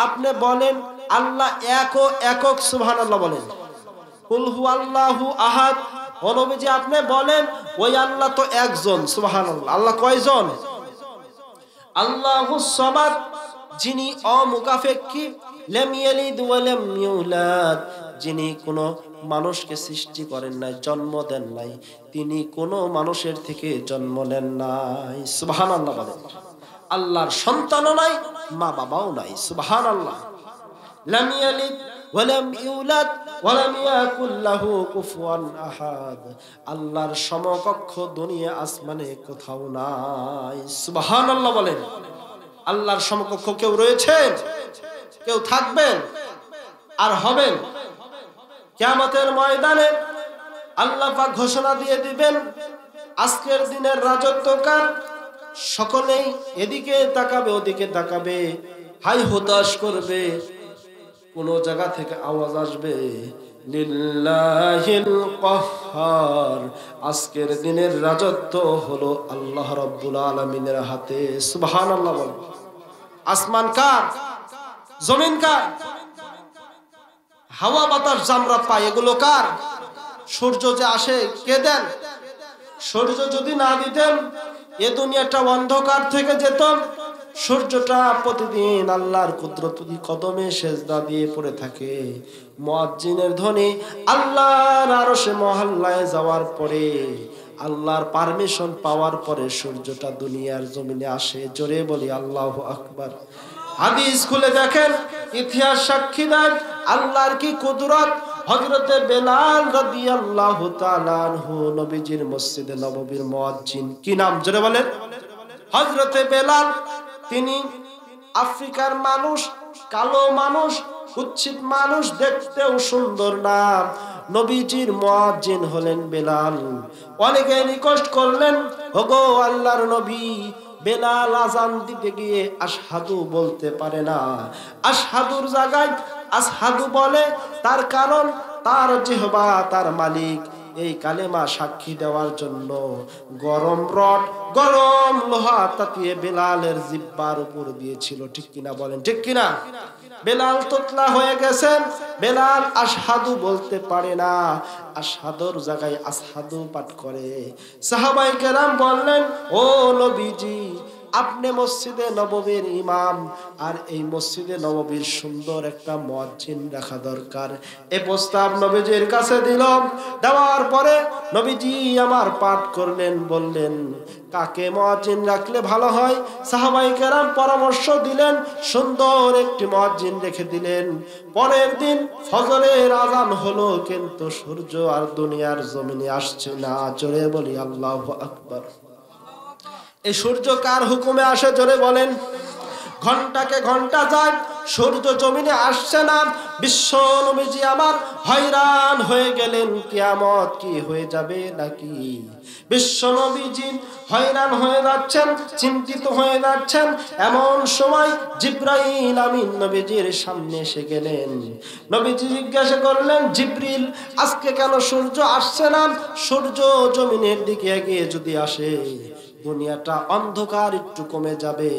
আপনি বলেন আল্লাহ একক। সুবহানাল্লাহ বলেন। কুল হুয়াল্লাহু আহাদ। ও নবীজি, আপনি বলেন ওই আল্লাহ তো একজন। সুবহানাল্লাহ। আল্লাহ কয়জন? আল্লাহুস সামাদ, যিনি অমুখাপেক্ষী, লাম ইয়ালিদ ওয়া লাম ইউলাদ, যিনি কোনো মানুষকে সৃষ্টি করেন নাই, জন্ম দেন নাই, তিনি কোনো মানুষের থেকে জন্ম নেন নাই। সুবহানাল্লাহ বলেন। আল্লাহর সন্তানও নাই, মা বাবাও নাই। সুবহানাল্লাহ। লাম ইয়ালিদ ওয়া লাম ইউলাদ ওয়া লাম ইয়াকুল লাহু কুফুয়ান আহাদ। আল্লাহর সমকক্ষ দুনিয়া আসমানে কোথাও নাই। সুবহানাল্লাহ বলেন। আল্লাহর সমকক্ষ কেউ রয়েছে? কেউ থাকবেন আর হবেন? কিয়ামতের ময়দানে আল্লাহ পাক ঘোষণা দিয়ে দিবেন, আজকের দিনের রাজত্ব কার? সকলেই এদিকে তাকাবে, ওদিকে তাকাবে, হাই হতাশ করবে। কোন জায়গা থেকে আওয়াজ আসবে, লিল্লাহিল কাহ্হার, আজকের দিনের রাজত্ব হলো আল্লাহ রাব্বুল আলামিনের হাতে। সুবহানাল্লাহ বলেন। আসমান কার? জমিন কার? হাওয়া বাতাস জামরা পাই, এগুলো কার? সূর্য যে আসে কে দেন? সূর্য যদি না দিতেন এ দুনিয়াটা অন্ধকার থেকে যেত। সূর্যটা প্রতিদিন আল্লাহর কুদরতি কদমে সেজদা দিয়ে পড়ে থাকে। মুয়াজ্জিনের ধ্বনি আল্লাহর আরশে মহল্লায় যাওয়ার পরে, আল্লাহর পারমিশন পাওয়ার পরে সূর্যটা দুনিয়ার জমিনে আসে। জোরে বলি আল্লাহু আকবার। হাদিস খুলে দেখেন, ইতিহাস সাক্ষী দেয় আল্লাহর কি কুদরত। হযরতে বেলাল রাদিয়াল্লাহু তাআলা আনহু নবীজির মসজিদে নববীর মুয়াজ্জিন। কি নাম? জোরে বলেন। হযরতে বেলাল, তিনি আফ্রিকার মানুষ, কালো মানুষ, কুৎসিত মানুষ, দেখতেও সুন্দর না। নবীজির মুয়াজ্জিন হলেন বেলাল। অনেকে রিকোয়েস্ট করলেন, ওগো আল্লাহর নবী, বেলাল আযান দিতে গিয়ে আশহাদু বলতে পারে না। আশহাদুর জায়গায় আশহাদু বলে, তার কারণ তার জিহবা তার মালিক এই কালেমা সাক্ষী দেওয়ার জন্য গরম রড, গরম লোহা তাতিয়ে বেলালের জিহ্বার উপর দিয়েছিল। ঠিক কিনা বলেন? ঠিক কিনা? বেলাল তোতলা হয়ে গেছেন। বেলাল আশহাদু বলতে পারে না, আশহাদুর জায়গায় আসহাদু পাঠ করে। সাহাবায়ে কেরাম বললেন, ও নবীজি, আপনি মসজিদে নববীর ইমাম, আর এই মসজিদে নববীর সুন্দর একটা মুয়াজ্জিন রাখা দরকার। এই প্রস্তাব নবীজির কাছে দিল। দেওয়ার পরে নবীজি আমার পাঠ করলেন, বললেন কাকে মুয়াজ্জিন রাখলে ভালো হয়? সাহাবায়ে কেরাম পরামর্শ দিলেন, সুন্দর একটি মুয়াজ্জিন রেখে দিলেন। পরের দিন ফজরের আযান হলো, কিন্তু সূর্য আর দুনিয়ার জমিনে আসছে না। জোরে বলি আল্লাহু আকবার। এই সূর্য কার হুকুমে আসে? জোরে বলেন। ঘন্টাকে ঘন্টা যায়, সূর্য জমিনে আসছে না। বিশ্ব নবীজি আমার হয়রান হয়ে গেলেন, কিয়ামত কি হয়ে যাবে নাকি? বিশ্ব নবীজি হয়রান হয়ে যাচ্ছেন, চিন্তিত হয়ে যাচ্ছেন। এমন সময় জিবরাইল আমিন নবীজির সামনে এসে গেলেন। নবীজি জিজ্ঞাসা করলেন, জিবরিল, আজকে কেন সূর্য আসছে না? সূর্য জমিনের দিকে এগিয়ে যদি আসে, দুনিয়াটা অন্ধকার একটু কমে যাবে,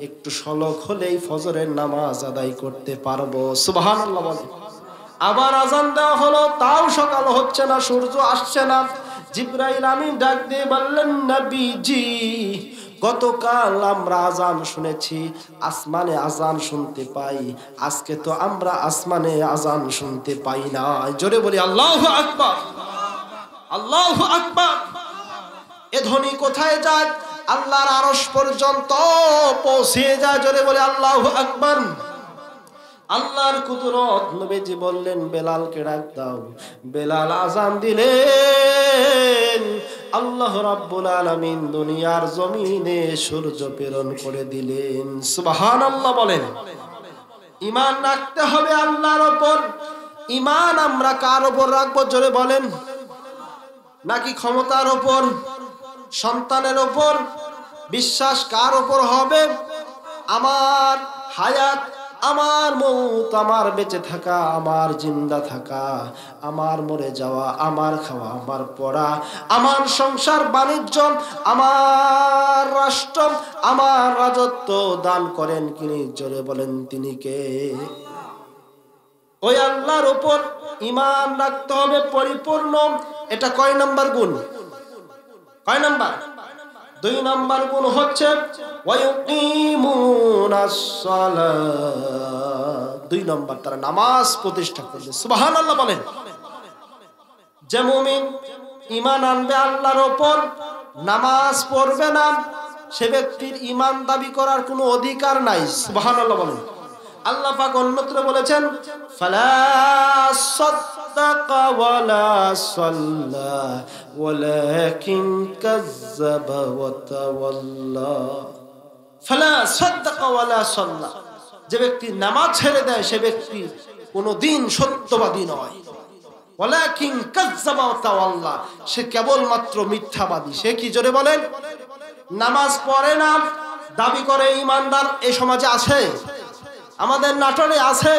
একটু সলক হলেই ফজরের নামাজ আদায় করতে পারবো। সুবহানাল্লাহ বলে। আবার আযান দেওয়া হলো, তাও সকাল হচ্ছে না, সূর্য আসছে না। জিবরাইল আমিন ডাক দিয়ে বললেন, নবীজি গতকাল আমরা আজান শুনেছি, আসমানে আজান শুনতে পাই, আজকে তো আমরা আসমানে আজান শুনতে পাই না। জোরে বলি আল্লাহু আকবার, আল্লাহু আকবার। এ ধ্বনি কোথায় যায়? আল্লাহর আরশ পর্যন্ত পৌঁছে যায়। জোরে বলি আল্লাহু আকবার। আল্লাহর কুদরত। নবীজি বললেন বেলালকে ডাক দাও। বেলাল আজান দিলেন। আল্লাহ রাব্বুল আলামিন দুনিয়ার জমিনে সূর্য প্রেরণ করে দিলেন। সুবহানাল্লাহ বলেন। ঈমান রাখতে হবে আল্লাহর উপর। ঈমান আমরা কার উপর রাখবো জোরে বলেন? নাকি ক্ষমতার উপর, সন্তানের উপর? বিশ্বাস কার উপর হবে? আমার হায়াত, আমার মৌত, আমার বেঁচে থাকা, আমার জিন্দা থাকা, আমার মরে যাওয়া, আমার খাওয়া, আমার পড়া, আমার সংসার বাণিজ্য, আমার রাষ্ট্র, আমার রাজত্ব দান করেন যিনি, জোরে বলেন তিনি কে? ওই আল্লাহর উপর ঈমান রাখতে হবে পরিপূর্ণ। এটা কয় নাম্বার গুণ? কয় নাম্বার? 2 নাম্বার গুণ হচ্ছে ওয়ায়ুকিমুনাস সালাত। 2 নাম্বার তারা নামাজ প্রতিষ্ঠা করবে। সুবহানাল্লাহ বলেন। যে মুমিন ঈমান আনবে আল্লাহর উপর, নামাজ পড়বে না, সে ব্যক্তির ঈমান দাবি করার কোনো অধিকার নাই। সুবহানাল্লাহ বলেন। আল্লাহ পাক অন্যত্র বলেছেন ফালা সাদ্দাকা ওয়ালা সাল্লা ওয়ালাকিন কাযযাবা ওয়া তাওয়াল্লা। ফালা সাদ্দাকা ওয়ালা সাল্লা। যে ব্যক্তি নামাজ ছেড়ে দেয় সে ব্যক্তি কোনদিন সত্যবাদী নয়। ওয়ালাকিন কাযযাবা ওয়া তাওয়াল্লা। সে কেবলমাত্র মিথ্যাবাদী। সে কি জোরে বলেন? নামাজ পড়ে না, দাবি করে ঈমানদার এই সমাজে আছে, আমাদের নাটোরে আছে।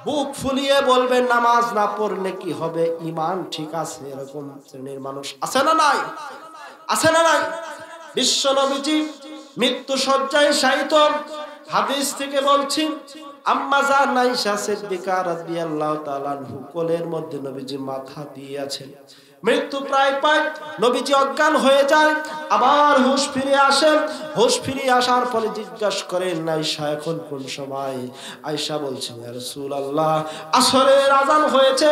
বুক ফুলিয়ে বলবেন নামাজ না পড়লে কি হবে, ঈমান ঠিক আছে, এরকম শ্রেণীর মানুষ আছে না নাই? আছে না নাই? বিশ্ব নবীজি মৃত্যু শয্যায় শায়িত। হাদিস থেকে বলছি, আম্মা জান আয়েশা সিদ্দিকা রাদিয়াল্লাহু তাআলা আনহু কোলের মধ্যে নবীজি মাথা দিয়ে আছেন। মৃত্যু প্রায় পায়, নবীজি অজ্ঞান হয়ে যায়, আবার হুঁশ ফিরে আসেন। হুঁশ ফিরে আসার পরে জিজ্ঞাসা করেন আয়েশা এখন কোন সময়? আয়েশা বলছেন ইয়া রাসূলুল্লাহ আসরের আযান হয়েছে,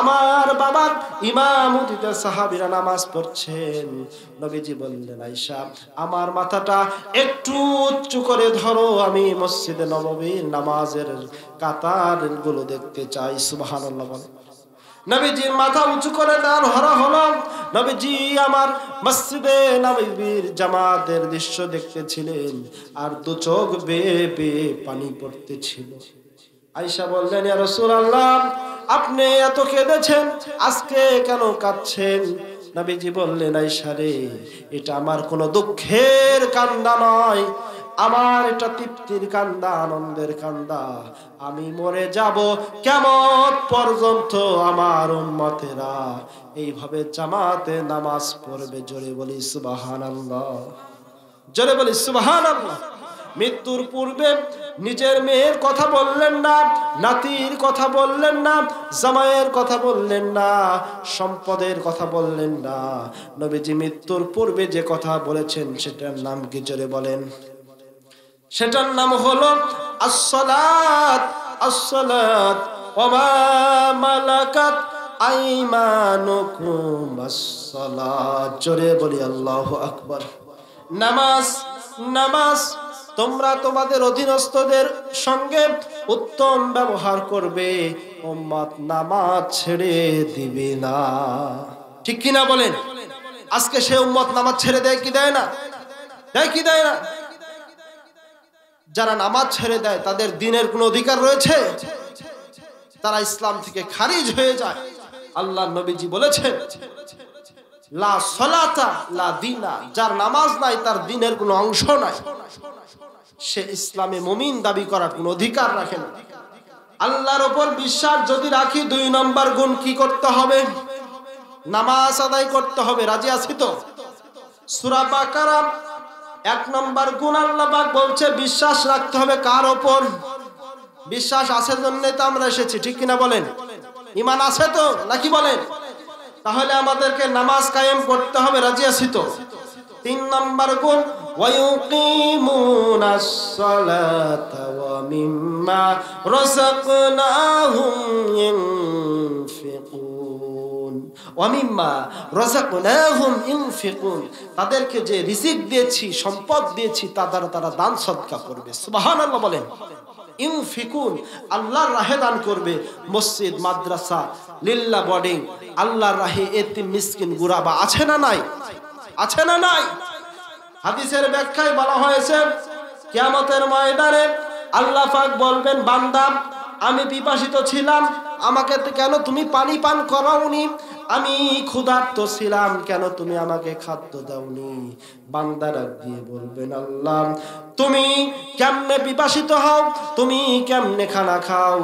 আমার বাবার ইমামতিতে সাহাবীরা নামাজ পড়ছেন। নবীজি বললেন আয়েশা আমার মাথাটা একটু উঁচু করে ধরো, আমি মসজিদে নববীর নামাজের কাতারগুলো দেখতে চাই। সুবহানাল্লাহ বলেন। নবীজির মাথা উঁচু করে দেওয়ার হরা হলো। নবীজি আমার মসজিদে নববীর জামাতের দৃশ্য দেখতেছিলেন আর 2 চোখ বেয়ে বেয়ে পানি পড়তেছিল। আয়েশা বললেন ইয়া রাসূলুল্লাহ আপনি এত কেঁদেছেন, আজকে কেন কাঁদছেন? নবীজি বললেন আয়েশা রে, এটা আমার কোনো দুঃখের কান্না নয়, আমার এটা তৃপ্তির কান্দা, আনন্দের কান্দা। আমি মরে যাব, কিয়ামত পর্যন্ত আমার উম্মতেরা এইভাবে জামাতে নামাজ পড়বে। জোরে বলি সুবহানাল্লাহ, জোরে বলি সুবহানাল্লাহ। মৃত্যুর পূর্বে নিজের মেয়ের কথা বললেন না, নাতির কথা বললেন না, জামাইয়ের কথা বললেন না, সম্পদের কথা বললেন না। নবীজি মৃত্যুর পূর্বে যে কথা বলেছেন সেটার নাম কি জোরে বলেন? সেটার নাম হলো as-salat, as-salat ওয়া মা মালাকাত আইমানুকুম as-salat। জোরে বলি আল্লাহু আকবার। নামাজ, নামাজ তোমরা তোমাদের অধীনস্থদের সঙ্গে উত্তম ব্যবহার করবে, উম্মত নামাজ ছেড়ে দিবে না। ঠিক কি না বলেন? আজকে সে উম্মত নামাজ ছেড়ে দেয় কি দেয় না? দেয় কি দেয় না? যারা নামাজ ছেড়ে দেয় তাদের দ্বীনের কোনো অধিকার রয়েছে? তারা ইসলাম থেকে খারিজ হয়ে যায়। আল্লাহর নবীজি বলেছেন লা সালাতা লা দীনা, যার নামাজ নাই তার দ্বীনের কোনো অংশ নাই, সে ইসলামে মুমিন দাবি করার কোনো অধিকার রাখে না। আল্লাহর উপর বিশ্বাস যদি রাখি 2 নম্বর গুণ কি করতে হবে? নামাজ আদায় করতে হবে। রাজি আছি তো? সূরা বাকারা 1 নম্বর গুণ আল্লাহ পাক বলছে বিশ্বাস রাখতে হবে কার উপর? বিশ্বাস আছে জন্যই তো আমরা এসেছি, ঠিক কিনা বলেন? ঈমান আছে তো নাকি বলেন? তাহলে আমাদেরকে নামাজ কায়েম করতে হবে। রাজি আছি তো? 3 নম্বর গুণ ويقيمون الصلاة ومما رزقناهم ينفقون ومما رزقناهم ينفقون তাদেরকে যে রিজিক দিয়েছি সম্পদ দিয়েছি তা দ্বারা তারা দান সদকা করবে সুবহানাল্লাহ বলেন ইনফিকুন আল্লাহর রাহে দান করবে মসজিদ মাদ্রাসা লিল্লাহ বোর্ডিং আল্লাহর রাহে এতিম মিসকিন গুরাবা আছে না নাই আছে না নাই হাদিসের ব্যাখ্যায় বলা হয়েছে কিয়ামতের ময়দানে আল্লাহ পাক বলবেন বান্দা আমি পিপাসিত ছিলাম আমাকে কেন তুমি পানি পান করাওনি আমি ক্ষুধার্ত ছিলাম কেন তুমি আমাকে খাদ্য দাওনি বান্দা ডাক দিয়ে বলবেন আল্লাহ তুমি কেমনে পিপাসিত হও তুমি কেমনে খানা খাও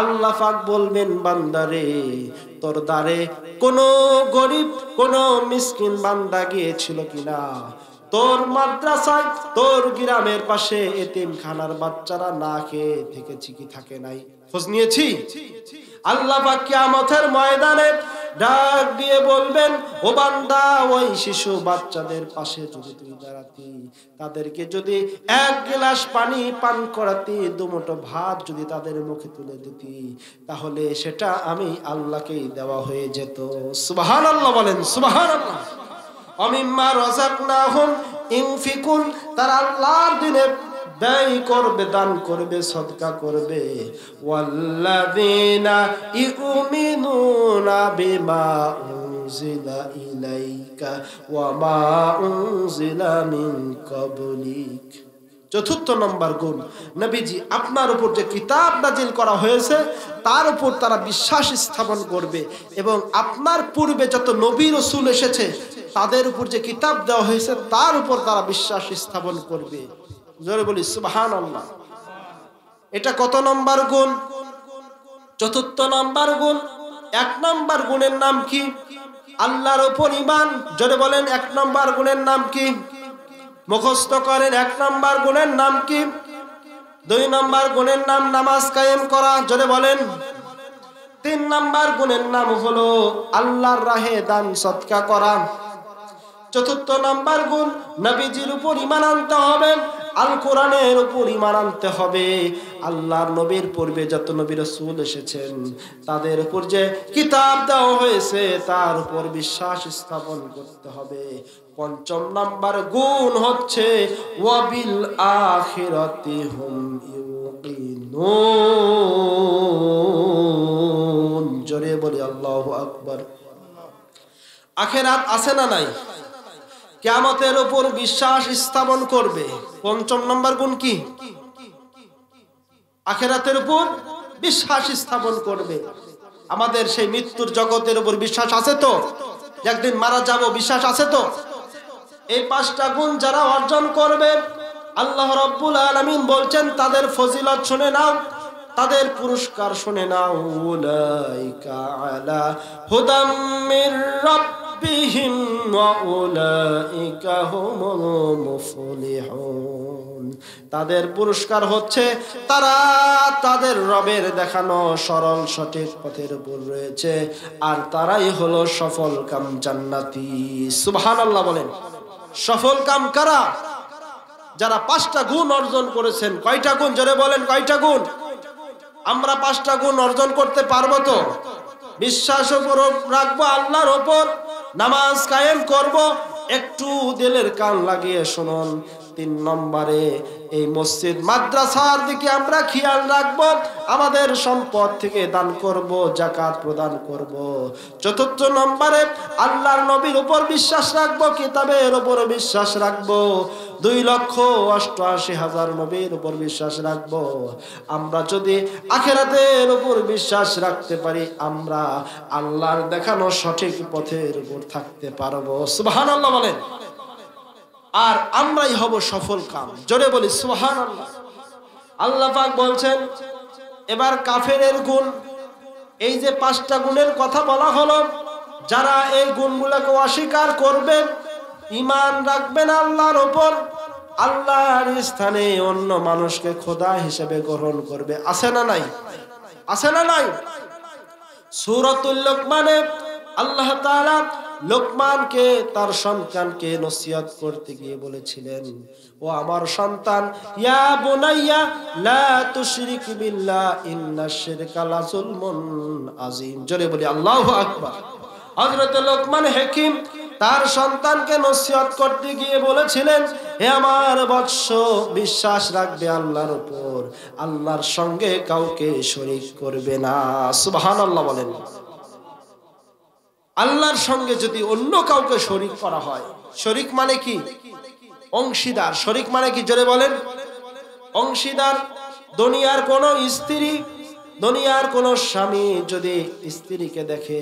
আল্লাহ পাক বলবেন বান্দারে তোর দ্বারে কোনো গরিব কোনো মিসকিন বান্দা গিয়েছিল কিনা তোর মাদ্রাসায় তোর গ্রামের পাশে এতিমখানার বাচ্চারা না খেয়ে থেকেছি কি থাকে নাই খোঁজ নিয়েছি আল্লাহ পাক কিয়ামতের ময়দানে ডাক দিয়ে বলবেন ও বান্দা ওই শিশু বাচ্চাদের পাশে যদি তুই দাঁড়াতি তাদেরকে যদি এক গ্লাস পানি পান করাতি দুমুঠো ভাত যদি তাদের মুখে তুলে দিতি তাহলে সেটা আমি আল্লাহকেই দেওয়া হয়ে যেত সুবহানাল্লাহ বলেন সুবহানাল্লাহ অমিম্মা রাযাকনাহুম ইনফিকুন তারা আল্লাহর দ্বীনে ব্যয় করবে দান করবে সদকা করবে ওয়াল্লাযীনা ইউমিনুনা বিমা উনজিলা ইলাইকা ওয়া মা উনজিলা মিন ক্বাবলিক চতুর্থ নম্বর গুণ নবীজি আপনার উপর যে কিতাব নাজিল করা হয়েছে তার উপর তারা বিশ্বাস স্থাপন করবে এবং আপনার পূর্বে যত নবী রাসূল এসেছে তাদের উপর যে কিতাব দেওয়া হয়েছে তার উপর তারা বিশ্বাস স্থাপন করবে জোরে বলি সুবহানাল্লাহ এটা কত নম্বর গুণ চতুর্থ নম্বর গুণ এক নম্বর গুণের নাম কি আল্লাহর উপর ঈমান জোরে বলেন এক নম্বর গুণের নাম কি মুখস্থ করেন এক নম্বর গুণের নাম কি দুই নম্বর গুণের নাম নামাজ কায়েম করা জোরে বলেন তিন নম্বর গুণের নাম হলো আল্লাহর রাহে দান সদকা করা চতুর্থ নম্বর গুণ নবীজির উপর ঈমান আনতে হবে আল কোরআনের উপর ঈমান আনতে হবে আল্লাহর নবীর পূর্বে যত নবী রাসূল এসেছেন তাদের উপর যে কিতাব দেওয়া হয়েছে তার উপর বিশ্বাস স্থাপন করতে হবে পঞ্চম নাম্বার গুণ হচ্ছে ওয়াবিল আখিরাতি হুম ইউকিনুন জোরে বলি আল্লাহু আকবার আখিরাত আছে না নাই কিয়ামতের উপর বিশ্বাস স্থাপন করবে পঞ্চম নম্বর গুণ কি আখিরাতের উপর বিশ্বাস স্থাপন করবে আমাদের সেই মৃত্যুর জগতের উপর বিশ্বাস আছে তো একদিন মারা যাব বিশ্বাস আছে তো এই পাঁচটা গুণ যারা অর্জন করবে আল্লাহ রাব্বুল আলামিন বলছেন তাদের ফজিলত শুনে নাও তাদের পুরস্কার শুনে নাও উলাইকা আলা হুদাম মির রাব্বিহিম ওয়া উলাইকা হুমুল মুফলিহুন তাদের পুরস্কার হচ্ছে তারা তাদের রবের দেখানো সরল সঠিক পথের উপর রয়েছে আর তারাই হলো সফল কাম জান্নাতি সুবহানাল্লাহ বলেন সফল কাম কারা যারা পাঁচটা গুণ অর্জন করেছেন কয়টা গুণ জোরে বলেন কয়টা গুণ আমরা পাঁচটা গুণ অর্জন করতে পারবো তো বিশ্বাস রাখবো আল্লাহর উপর নামাজ কায়েম করব একটু দিলের কান লাগিয়ে শুনুন তিন নম্বরে এই মসজিদ মাদ্রাসার দিকে আমরা খেয়াল রাখবো আমাদের সম্পদ থেকে দান করব যাকাত প্রদান করব চতুর্থ নম্বরে আল্লাহর নবীর উপর বিশ্বাস রাখবো কিতাবের উপর বিশ্বাস রাখবো 2,88,000 নবীর উপর বিশ্বাস রাখবো আমরা যদি আখিরাতের উপর বিশ্বাস রাখতে পারি আমরা আল্লাহর দেখানো সঠিক পথের উপর থাকতে পারবো সুবহানাল্লাহ বলেন আর আমরাই হব সফল কাম জোরে বলি সুবহানাল্লাহ আল্লাহ পাক বলছেন এবার কাফেরের গুণ এই যে পাঁচটা গুণের কথা বলা হলো যারা এই গুণগুলোকে অস্বীকার করবে ঈমান রাখবেন আল্লাহর উপর আল্লাহর স্থানে অন্য মানুষকে খোদা হিসেবে গ্রহণ করবে আছে না নাই আছে না নাই সূরাতুল লুকমানে আল্লাহ তাআলা লোকমানকে তার সন্তানকে নসিহত করতে গিয়ে বলেছিলেন, ও আমার সন্তান, ইয়া বুনাইয়া লা তুশরিক বিল্লাহ ইন্নাশ শিরকা লাযুলমুন আযীম। জোরে বলি আল্লাহু আকবার। হযরত লোকমান হাকিম তার সন্তানকে নসিহত করতে গিয়ে বলেছিলেন, হে আমার বৎস, বিশ্বাস রাখবে আল্লাহর উপর, আল্লাহর সঙ্গে কাউকে শরীক করবে না। সুবহানাল্লাহ বলেন। আল্লাহর সঙ্গে যদি অন্য কাউকে শরীক করা হয়, শরীক মানে কি? অংশীদার। শরীক মানে কি? জোরে বলেন। অংশীদার। দুনিয়ার কোন স্ত্রী, দুনিয়ার কোন স্বামী যদি স্ত্রীকে দেখে,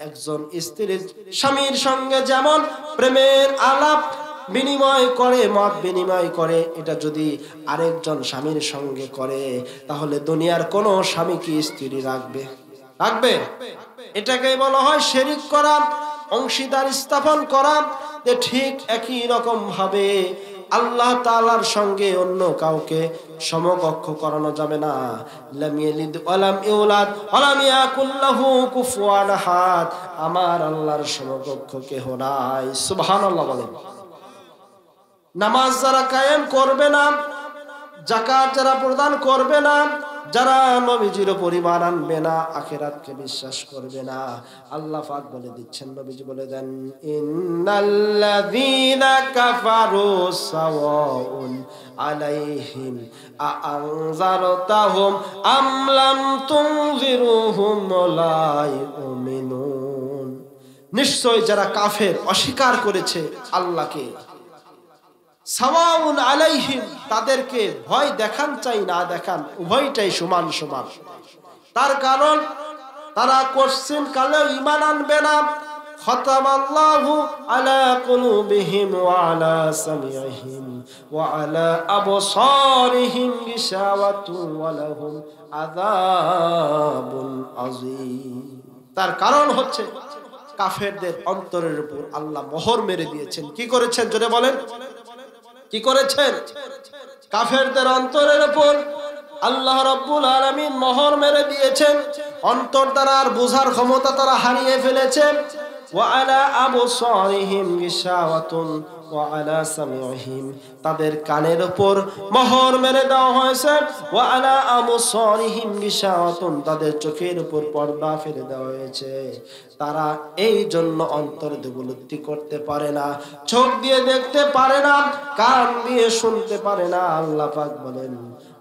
একজন স্ত্রী স্বামীর সঙ্গে যেমন প্রেমের আলাপ বিনিময় করে, মত বিনিময় করে, এটা যদি আরেকজন স্বামীর সঙ্গে করে, তাহলে দুনিয়ার কোন স্বামী কি স্ত্রী রাখবে? রাখবে? এটাকে বলা হয় শিরক করা, অংশীদার স্থাপন করা। ঠিক একই রকম ভাবে আল্লাহ তাআলার সঙ্গে অন্য কাউকে সমকক্ষ করানো যাবে না। লাম ইয়ালিদ ওয়া লাম ইউলাদ ওয়া লাম ইয়াকুল লাহু কুফুয়ান আহাদ। আমার আল্লাহর সমকক্ষ কেহ নাই। সুবহানাল্লাহ বলেন। নামাজ যারা কায়েম করবে না, যাকাত যারা প্রদান করবে না, যারা নবীজির উপর ঈমান আনবে না, আখিরাতকে বিশ্বাস করবে না, আল্লাহ পাক বলে দিচ্ছেন, নবীজি বলে দেন, ইন্নাল্লাযীনা কাফারু সাওয়াউন আলাইহিম আআনজারতাহুম আম লাম তুনজিরুহুম লা ইউমিনুন। নিশ্চয় যারা কাফের, অস্বীকার করেছে আল্লাহকে, সাওয়াউন আলাইহিম, তাদেরকে ভয় দেখান চাই না দেখান, উভয়টাই সমান সমান। তার কারণ তারা কোশ্চিন কালেও ঈমান আনবে না। খাতামাল্লাহু আলা কুলুবিহিম ওয়া আলা সামিইহিম ওয়া আলা আবসারিহিম গিশাওয়াতুন ওয়া লাহুম আযাবুন আযীম। তার কারণ হচ্ছে কাফেরদের অন্তরের উপর আল্লাহ মোহর মেরে দিয়েছেন। কি করেছেন? জোরে বলেন। কি করেছেন? কাফেরদের অন্তরের উপর আল্লাহ রাব্বুল আলামিন মোহর মেরে দিয়েছেন। অন্তর দ্বারা আর বোঝার ক্ষমতা তারা হারিয়ে ফেলেছে। ওয়া আলা আবসারিহিম গিশাওয়াতুন ওয়া আলা সামিইহিম, তাদের কানের উপর মোহর মেরে দেওয়া হয়েছে। ওয়া আলা আবসারিহিম গিশাওয়াতুন, তাদের চোখের উপর পর্দা ফেলে দেওয়া হয়েছে। তারা এই জন্য অন্তর দিয়ে উপলব্ধি করতে পারে না, চোখ দিয়ে দেখতে পারে না, কান দিয়ে শুনতে পারে না। আল্লাহ পাক বলেন,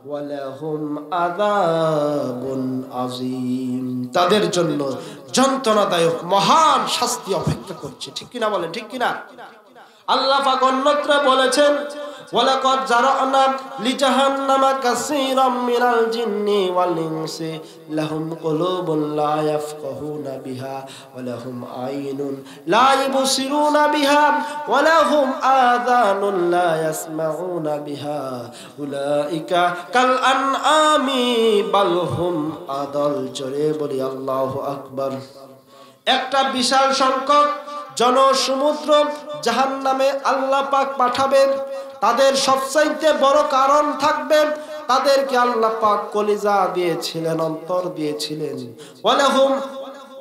ওয়ালাহুম আযাবুন আযীম, তাদের জন্য যন্ত্রণাদায়ক মহান শাস্তি অপেক্ষা করছে। ঠিক কিনা বলেন? ঠিক কিনা? আল্লাহ পাক অন্যত্র বলেছেন, ওয়ালাকাদ জারানা লিজাহান্নামা কাসীরাম মিনাল জিন্নি ওয়াল ইনসি লাহুম কুলুবুন লা ইয়াফকাহুনা বিহা ওয়া লাহুম আইনুন লা ইবসিরুনা বিহা ওয়া লাহুম আযানুন লা ইয়াসমাউনা বিহা উলাইকা কাল আনআমি বাল হুম আদাল। জোরে বলি আল্লাহু আকবার। একটা বিশাল সংখ্যক জনসমুদ্র জাহান্নামে আল্লাহ পাক পাঠাবেন। তাদের সবচাইতে বড় কারণ থাকবে, তাদেরকে আল্লাহ পাক কলিজা দিয়েছিলেন, অন্তর দিয়েছিলেন। ওয়ালাহুম,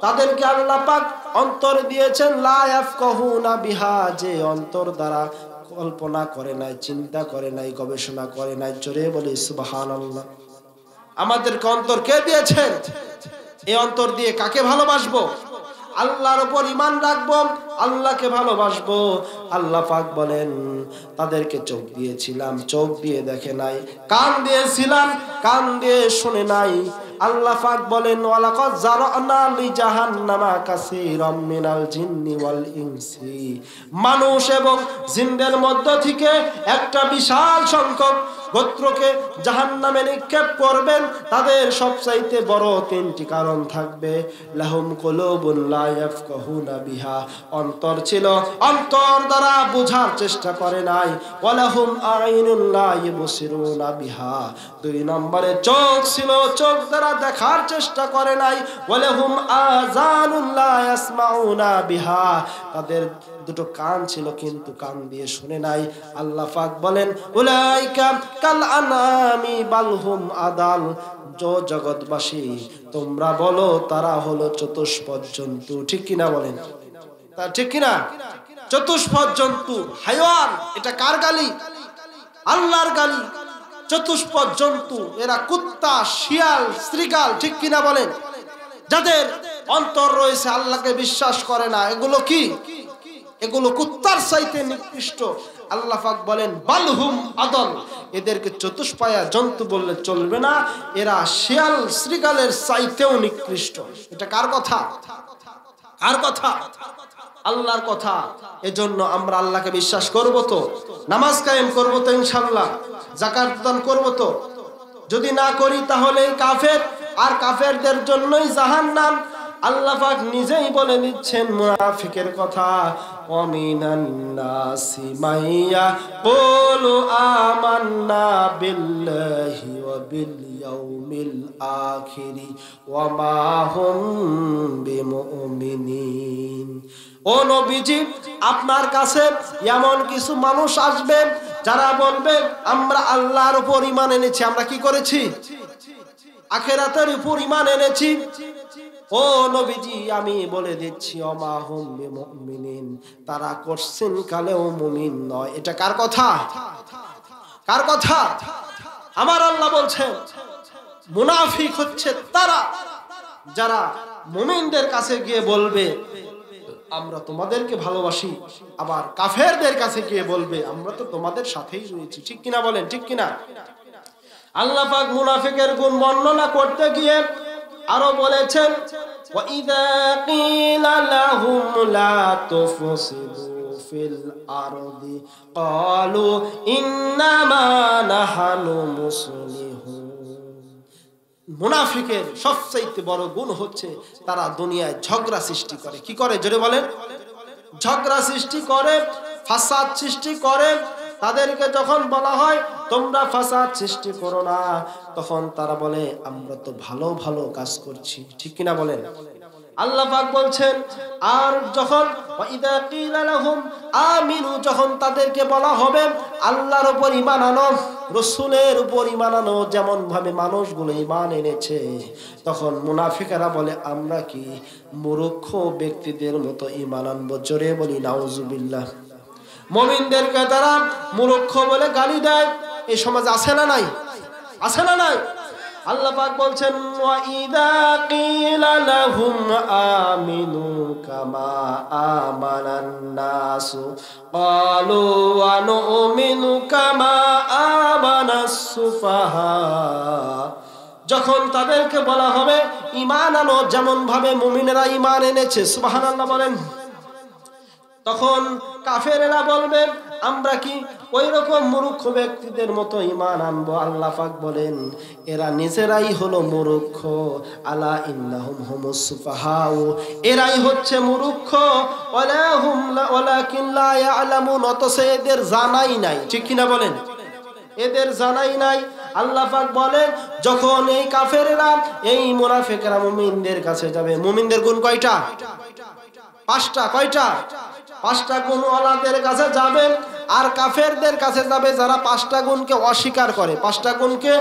তাদেরকে আল্লাহ পাক অন্তর দিয়েছেন, লা ইয়াফকাহুনা বিহা, যে অন্তর দ্বারা কল্পনা করে নাই, চিন্তা করে নাই, গবেষণা করে নাই। জোরে বলি সুবহানাল্লাহ। আমাদেরকে অন্তর কে দিয়েছেন? এই অন্তর দিয়ে কাকে ভালোবাসবো? আল্লাহর উপর ঈমান রাখবো, আল্লাহকে ভালোবাসবো। আল্লাহ পাক বলেন, তাদেরকে চোখ দিয়েছিলাম, চোখ দিয়ে দেখে নাই, কান দিয়েছিলাম, কান দিয়ে শুনে নাই। আল্লাহ পাক বলেন, ওয়ালাকাদ জারানা লিজাহান্নামা কাসীরাম মিনাল জিন্নি ওয়াল ইনসি, মানুষ এবং জিনদের মধ্য থেকে একটা বিশাল সংখ্যক গোত্রকে জাহান্নামে নিক্ষেপ করবেন। তাদের সবচাইতে বড় তিনটি কারণ থাকবে। লাহুম কুলুবুন লা ইয়াফকাহুনা বিহা, অন্তর ছিল, অন্তর দ্বারা বোঝার চেষ্টা করে নাই। ওয়ালাহুম আইনুন লা ইবসিরুনা বিহা, দুই নম্বরে চোখ ছিল, চোখ দ্বারা দেখার চেষ্টা করে নাই। ওয়ালাহুম আযানুন লা ইয়াসমাউনা বিহা, তাদের দুটো কান ছিল কিন্তু কান দিয়ে শুনে নাই। আল্লাহ পাক বলেন, উলাইকা কাল আনামি বালহুম আদাল, জগৎবাসী তোমরা বলো তারা হলো চতুষ্পদ জন্তু। ঠিক কিনা বলেন? তা ঠিক কিনা? চতুষ্পদ জন্তু, হাইওয়ান, এটা কার গালি? আল্লাহর গালি। চতুষ্পদ জন্তু, এরা কুত্তা, শিয়াল, শৃগাল, ঠিক কিনা বলেন? যাদের অন্তর রয়েছে, আল্লাহকে বিশ্বাস করে না, এগুলো কি? এগুলো কুত্তার চাইতে নিকৃষ্ট। আল্লাহ পাক বলেন বালহুম আদল, এদেরকে চতুষ্পায়া জন্তু বললে চলবে না, এরা শিয়াল শৃগালের চাইতেও নিকৃষ্ট। এটা কার কথা? কার কথা? আল্লাহর কথা। এজন্য আমরা আল্লাহকে বিশ্বাস করব তো, নামাজ কায়েম করব তো ইনশাআল্লাহ, যাকাত দান করব তো। যদি না করি তাহলে কাফের, আর কাফেরদের জন্যই জাহান্নাম। আল্লাহ পাক নিজেই বলে দিচ্ছেন মুনাফিকের কথা, ওয়ামিনান নাসি মাইয়া কুলু আমান্না বিল্লাহি ওয়া বিল ইয়াউমিল আখিরি ওয়া মা হুম বিমুমিনিন। ও নবীজি, আপনার কাছে এমন কিছু মানুষ আসবে যারা বলবে আমরা আল্লাহর উপর ঈমান এনেছি। আমরা কি করেছি? আখিরাতের উপর ঈমান এনেছি। ও নবীজি, আমি বলে দিচ্ছি ওমা হুম বিমুমিনিন, তারা কোশ্চিন কালেও মুমিন নয়। এটা কার কথা? কার কথা? আমার আল্লাহ বলছেন মুনাফিক হচ্ছে তারা যারা মুমিনদের কাছে গিয়ে বলবে আমরা তোমাদেরকে ভালোবাসি, আবার কাফেরদের কাছে গিয়ে বলবে আমরা তো তোমাদের সাথেই রয়েছি। ঠিক কিনা বলেন? ঠিক কিনা? আল্লাহ পাক মুনাফিকের গুণ বর্ণনা করতে গিয়ে আরো বলেছেন ওয়াইযা কিলা লাহুম লা তুফসিদু ফিল আরদি ক্বালু ইন্নামা নাহনু মুসলিহুন। মুনাফিকের সবচেয়ে বড় গুণ হচ্ছে তারা দুনিয়ায় ঝগড়া সৃষ্টি করে। কি করে? জোরে বলেন। ঝগড়া সৃষ্টি করে, ফাসাদ সৃষ্টি করে। তাদেরকে যখন বলা হয় তোমরা ফাসাদ সৃষ্টি করো না, তখন তারা বলে আমরা তো ভালো ভালো কাজ করছি। ঠিক কিনা বলেন? আল্লাহ পাক বলছেন আর যখন ওয়াইদা কিলা লাহুম আমিনু, যখন তাদেরকে বলা হবে আল্লাহর উপর ঈমান আনো, রাসূলের উপর ঈমান আনো, যেমন ভাবে মানুষগুলো ঈমান এনেছে, তখন মুনাফিকেরা বলে আমরা কি মূর্খ ব্যক্তিদের মতো ঈমান আনবো? জোরে বলি নাউজুবিল্লাহ। মুমিনদেরকে তারা মূর্খ বলে গালি দেয়। এই সমাজে আছে না নাই? আছে না নাই? আল্লাহ পাক বলছেন ওয়াইদা কিলা লাহুম আমিনু কামা আমানান নাসু ক্বালু ওয়া নুমিনু কামা আমানাস সুফাহা। যখন তাদেরকে বলা হবে ঈমান আনো যেমন ভাবে মুমিনেরা ঈমান এনেছে, সুবহানাল্লাহ বলেন, তখন কাফেরেরা বলবে আমরা কি ওই রকম মূর্খ ব্যক্তিদের মতো ঈমান আনবো? আল্লাহ পাক বলেন এরা নিজেরাই হলো মূর্খ। আলা ইন্নাহুম হুমুস সুফাহাউ, এরাই হচ্ছে মূর্খ। ওয়ালাকিন লা ইয়ালামুন, অথচ এদের জানাই নাই। ঠিক কিনা বলেন? এদের জানাই নাই। আল্লাহ পাক বলেন যখন এই কাফেরেরা, এই মুনাফিকরা মুমিনদের কাছে যাবে, মুমিনদের গুণ কয়টা? পাঁচটা। কয়টা? পাঁচটা গুণ ওয়ালাদের কাছে যাবে, আর কাফেরদের কাছে যাবে যারা পাঁচটা গুণকে অস্বীকার করে। পাঁচটা গুণকে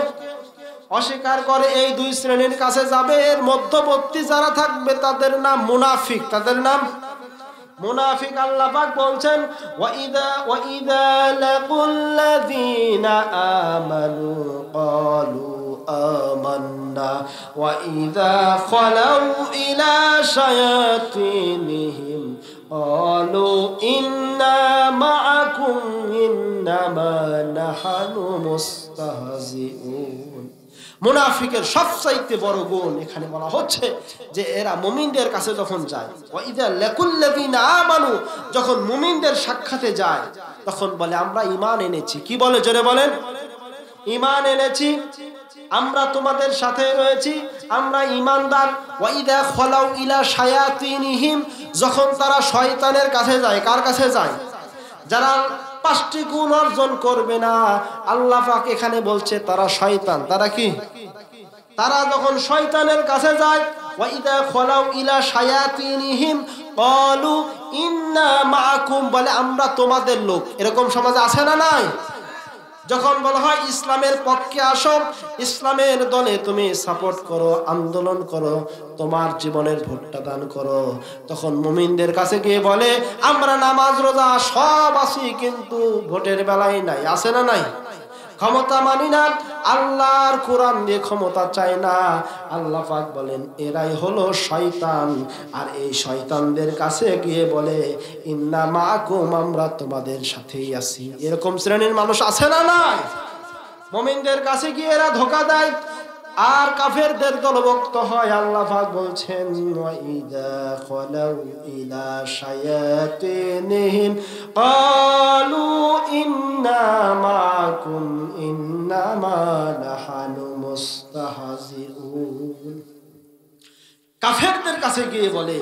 অস্বীকার করে এই দুই শ্রেণীর কাছে যাবে। এর মধ্যবর্তী যারা থাকবে তাদের নাম মুনাফিক। তাদের নাম মুনাফিক। আল্লাহ পাক বলছেন ওয়াইদা লাকুল্লাযীনা আমানু ক্বালু আমান্না ওয়াইদা খালাউ ইলা শায়াতিনহিম ক্বালু ইন্না মাআকুম ইন্নামা নাহনু মুস্তাহজিউন। মুনাফিকের সবচাইতে বড় গুণ এখানে বলা হচ্ছে যে এরা মুমিনদের কাছে যখন যায়, ওয়াইদা লাকুল্লাযীনা আমানু, যখন মুমিনদের সাক্ষাতে যায় তখন বলে আমরা ঈমান এনেছি। কি বলে? জোরে বলেন। ঈমান এনেছি, আমরা তোমাদের সাথে রয়েছি, আমরা ঈমানদার। ওয়াইদা খালাউ ইলা শায়াতিনহিম, যখন তারা শয়তানের কাছে যায়। কার কাছে যায়? যারা পাঁচটি গুণ অর্জন করবে না, আল্লাহ পাক এখানে বলছে তারা শয়তান। তারা কি? তারা যখন শয়তানের কাছে যায়, ওয়াইদা খালাউ ইলা শায়াতিনহিম ক্বালু ইন্না মাআকুম, বলে আমরা তোমাদের লোক। এরকম সমাজে আছে না নাই? যখন বলা হয় ইসলামের পক্ষে আসো, ইসলামের দলে তুমি সাপোর্ট করো, আন্দোলন করো, তোমার জীবনের ভোটটা দান করো, তখন মুমিনদের কাছে গিয়ে বলে আমরা নামাজ রোজা সব আছি কিন্তু ভোটের বেলায় নাই। আছে না নাই? ক্ষমতা মানি না, আল্লাহর কোরআন দিয়ে ক্ষমতা চায় না। আল্লাহ পাক বলেন এরাই হলো শয়তান। আর এই শয়তানদের কাছে গিয়ে বলে ইন্না মাকুম, আমরা তোমাদের সাথেই আছি। এরকম শ্রেণীর মানুষ আছে না নাই? মুমিনদের কাছে গিয়ে এরা ধোঁকা দেয় আর কাফেরদের দলভুক্ত হয়। আল্লাহ পাক বলছেন ওয়াইদা খালাউ ইলা শায়াতিনহিম ক্বালু ইন্না মাকুম ইন্নামা নাহানু মুস্তাহজিউন। কাফেরদের কাছে গিয়ে বলে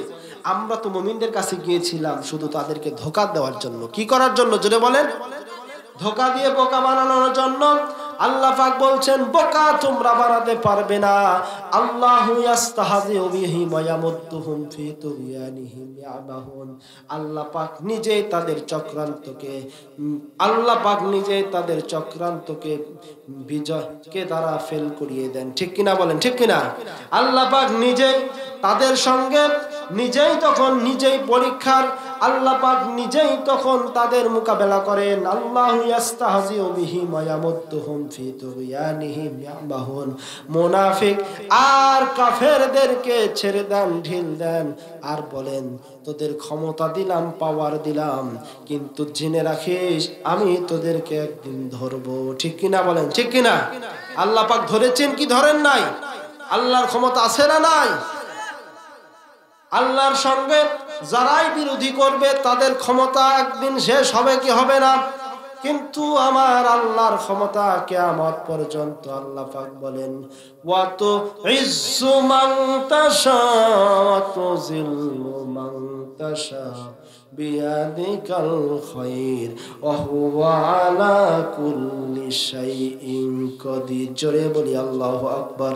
আমরা তো মুমিনদের কাছে গিয়েছিলাম শুধু তাদেরকে ধোঁকা দেওয়ার জন্য। কি করার জন্য জোরে বলেন? ধোঁকা দিয়ে বোকা বানানোর জন্য। আল্লাহ পাক বলছেন বোকা তোমরা বানাতে পারবে না। আল্লাহু ইস্তাহজিউ বিহিম ওয়া ইয়ামুদ্দুহুম ফি তুগয়ানিহিম ইয়ামাহুন। আল্লাহ পাক নিজেই তাদের চক্রান্তকে বিজয়কে দ্বারা ফেল করিয়ে দেন। ঠিক কিনা বলেন? ঠিক কিনা? আল্লাহ পাক নিজেই তাদের সঙ্গে নিজেই পরীক্ষার, আল্লাহ পাক নিজেই তখন তাদের মোকাবেলা করেন। আল্লাহু ইস্তাহজিউ বিহিম ওয়া ইয়ামুদ্দুহুম ফি তুগয়ানিহিম ইয়ামাহুন। মুনাফিক আর কাফেরদেরকে ছেড়ে দেন, ঢিল দেন আর বলেন তোদের ক্ষমতা দিলাম, পাওয়ার দিলাম, কিন্তু জেনে রাখিস আমি তোদেরকে একদিন ধরবো। ঠিক কিনা বলেন? ঠিক কিনা? আল্লাহ পাক ধরেছেন কি ধরেন নাই? আল্লাহর ক্ষমতা আছে না নাই? আল্লাহর সঙ্গে যারাই বিরোধী করবে তাদের ক্ষমতা একদিন শেষ হবে কি হবে না? কিন্তু আমার আল্লাহর ক্ষমতা কিয়ামত পর্যন্ত। আল্লাহ পাক বলেন ওয়া তুইজ্জু মান তাশা ওয়া তুযিল্লু মান তাশা বিয়াদিকাল খায়র ওয়া হুয়া আলা কুল্লি শাইইন কাদির। জোরে বলি আল্লাহু আকবার।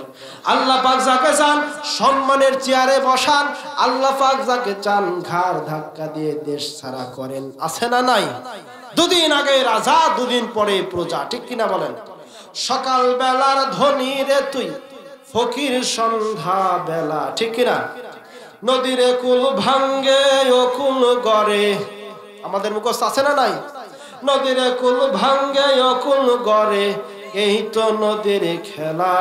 আল্লাহ পাক যাকে চান সম্মানের চেয়ারে বসান, আল্লাহ পাক যাকে চান ঘাড় ধাক্কা দিয়ে দেশ ছাড়া করেন। আছে না নাই? দুদিন আগে রাজা, দুদিন পরে প্রজা। ঠিক কিনা বলেন? সকাল বেলার ধনী রে তুই ফকির সন্ধ্যা বেলা। ঠিক কিনা? নদীর কুল ভাঙ্গে ও কুল গড়ে। আমাদের মুখস্থ আছে না নাই? নদীর কুল ভাঙ্গে ও কুল গড়ে, এই তো নদীর খেলা।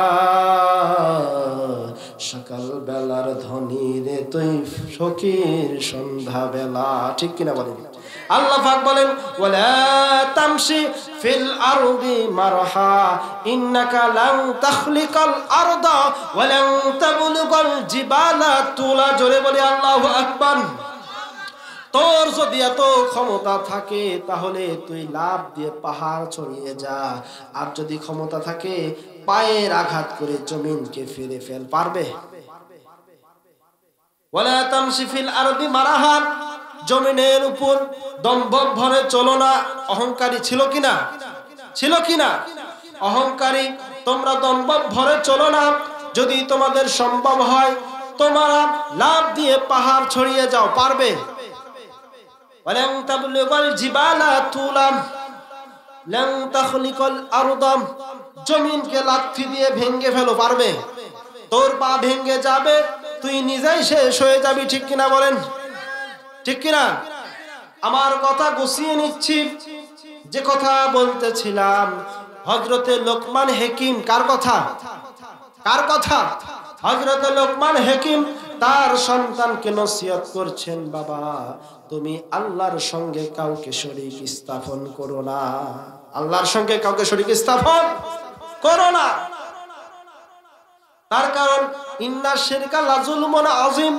সকাল বেলার ধনী রে তুই ফকির সন্ধ্যা বেলা। ঠিক কিনা বলেন? আল্লাহ পাক বলেন ওয়ালা তামশি ফিল আরদি মারহা ইন্নাকা লান তাখলিকাল আরদা ওয়া লান তাবলুগাল জিবালা তুলা। জোরে বলি আল্লাহু আকবার। তোর যদি এত ক্ষমতা থাকে তাহলে তুই লাফ দিয়ে পাহাড় ছড়িয়ে যা, আর যদি ক্ষমতা থাকে পায়ের আঘাত করে জমিনকে ফেরে ফেল। পারবে? ওয়ালা তামশি ফিল আরদি মারহা, জমিনের উপর দম্ভ ভরে চলো না। অহংকারী ছিল কিনা? ছিল কিনা? অহংকারী তোমরা দম্ভ ভরে চলো না। যদি তোমাদের সম্ভব হয় তোমরা লাফ দিয়ে পাহাড় ছড়িয়ে যাও। পারবে? ওয়ালান তাবলুগাল জিবালা তুলাম লান তাখলিকাল আরদাম, জমিনকে লাথি দিয়ে ভেঙে ফেলো। পারবে? তোর পা ভেঙে যাবে, তুই নিজেই শেষ হয়ে যাবি। ঠিক কিনা বলেন? ঠিক কিনা? আমার কথা গুছিয়ে নিচ্ছি। যে কথা বলতেছিলাম হযরতে লোকমান হাকিম, কার কথা? কার কথা? হযরতে লোকমান হাকিম তার সন্তানকে নসিহত করছেন বাবা তুমি আল্লাহর সঙ্গে কাউকে শরীক স্থাপন করো না। আল্লাহর সঙ্গে কাউকে শরীক স্থাপন করো না। তার কারণ ইন্না শিরকা লাযুলমুন আযীম,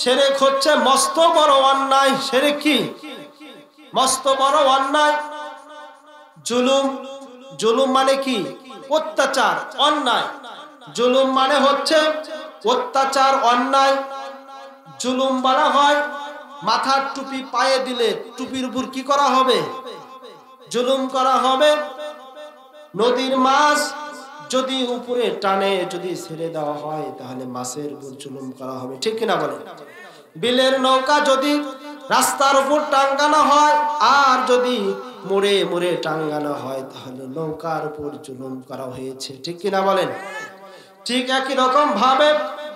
শিরক হচ্ছে মস্ত বড় অন্যায়। শিরক কি? মস্ত বড় অন্যায়। জুলুম, জুলুম মানে কি? অত্যাচার, অন্যায়। জুলুম মানে হচ্ছে অত্যাচার, অন্যায়। জুলুম বলা হয় মাথার টুপি পায়ে দিলে টুপির উপর কি করা হবে? জুলুম করা হবে। নদীর মাছ যদি উপরে টানে, যদি ছেড়ে দেওয়া হয় তাহলে মাছের উপর জুলুম করা হবে। ঠিক কিনা বলেন? বিলের নৌকা যদি রাস্তার উপর টাঙ্গানো হয় আর যদি মুড়ে মুড়ে টাঙ্গানো হয়, তাহলে নৌকার উপর জুলুম করা হয়েছে, ঠিক কিনা বলেন? ঠিক একই রকম ভাবে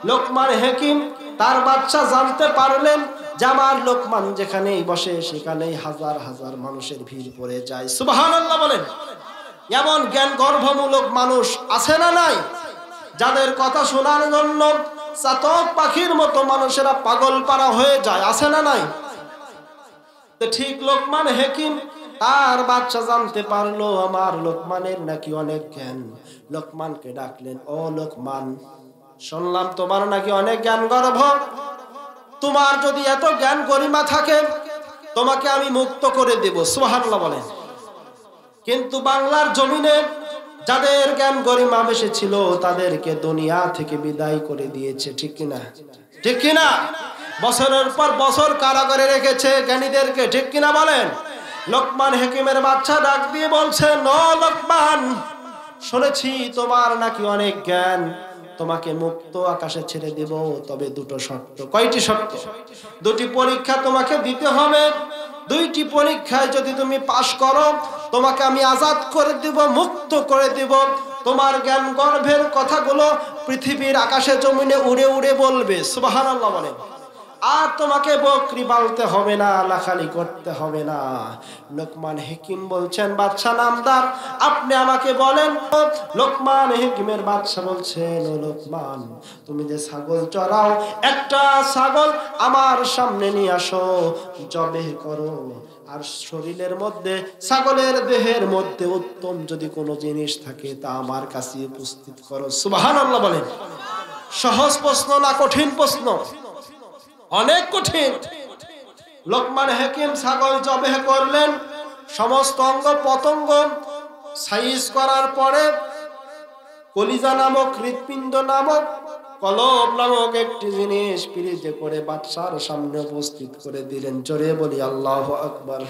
লোকমান হাকিম তার বাচ্চা জানতে পারলেন যে আমার লোকমান যেখানেই বসে সেখানেই হাজার হাজার মানুষের ভিড় পড়ে যায়। সুবহানাল্লাহ বলেন। এমন জ্ঞান গর্ভমূলক মানুষ আছে না নাই, যাদের কথা শোনার জন্য চাতক পাখির মতো মানুষেরা পাগল পারা হয়ে যায়, আছে না নাই? তো ঠিক লোকমান হাকিম তার বাচ্চা জানতে পারলো আমার লোকমানের নাকি অনেক জ্ঞান। লোকমানকে ডাকলেন, ও লোকমান, শুনলাম তোমার নাকি অনেক জ্ঞান গর্ভ, তোমার যদি এত জ্ঞান গরিমা থাকে তোমাকে আমি মুক্ত করে দেব। সুবহানাল্লাহ বলেন। কিন্তু বাংলার জমিনে যাদের জ্ঞান গরিমা বেশি ছিল তাদেরকে দুনিয়া থেকে বিদায় করে দিয়েছে, ঠিক কিনা? ঠিক কিনা? বছরের পর বছর কারাগারে রেখেছে জ্ঞানীদেরকে, ঠিক কিনা বলেন? লোকমান হাকিমের বাচ্চা ডাক দিয়ে বলছে, নো লোকমান, শুনেছি তোমার নাকি অনেক জ্ঞান, তোমাকে মুক্ত আকাশে ছেড়ে দেব, তবে দুটো শর্ত। কয়টি শর্ত? দুটি পরীক্ষা তোমাকে দিতে হবে। দুইটি পরীক্ষায় যদি তুমি পাশ করো তোমাকে আমি আজাদ করে দিব, মুক্ত করে দিব। তোমার জ্ঞান গর্ভের কথাগুলো পৃথিবীর আকাশে জমিনে উড়ে উড়ে বলবে। সুবহানাল্লাহ বলেন। আর তোমাকে বকরি পালতে হবে না, লাখালি করতে হবে না। লোকমান হাকিম বলছেন, বাদশা নামদার, আপনি আমাকে বলেন। লোকমান হাকিমের বাদশা বলছেন, ও লোকমান, তুমি যে ছাগল চড়াও, একটা ছাগল আমার সামনে নিয়ে আসো, জবেহ করো। আর শরীরের মধ্যে, ছাগলের দেহের মধ্যে উত্তম যদি কোনো জিনিস থাকে তা আমার কাছে উপস্থিত করো। সুবহানাল্লাহ বলেন। সহজ প্রশ্ন না কঠিন প্রশ্ন? অনেক কঠিন। লোকমান হাকিম ছাগল জবেহ করলেন, সমস্ত অঙ্গ পতঙ্গ সাইজ করার পরে কলিজা নামক, হৃৎপিণ্ড নামক, কলব নামক একটি জিনিস ফ্রিজে করে বাদশার সামনে উপস্থিত করে দিলেন। জোরে বলি আল্লাহু আকবার।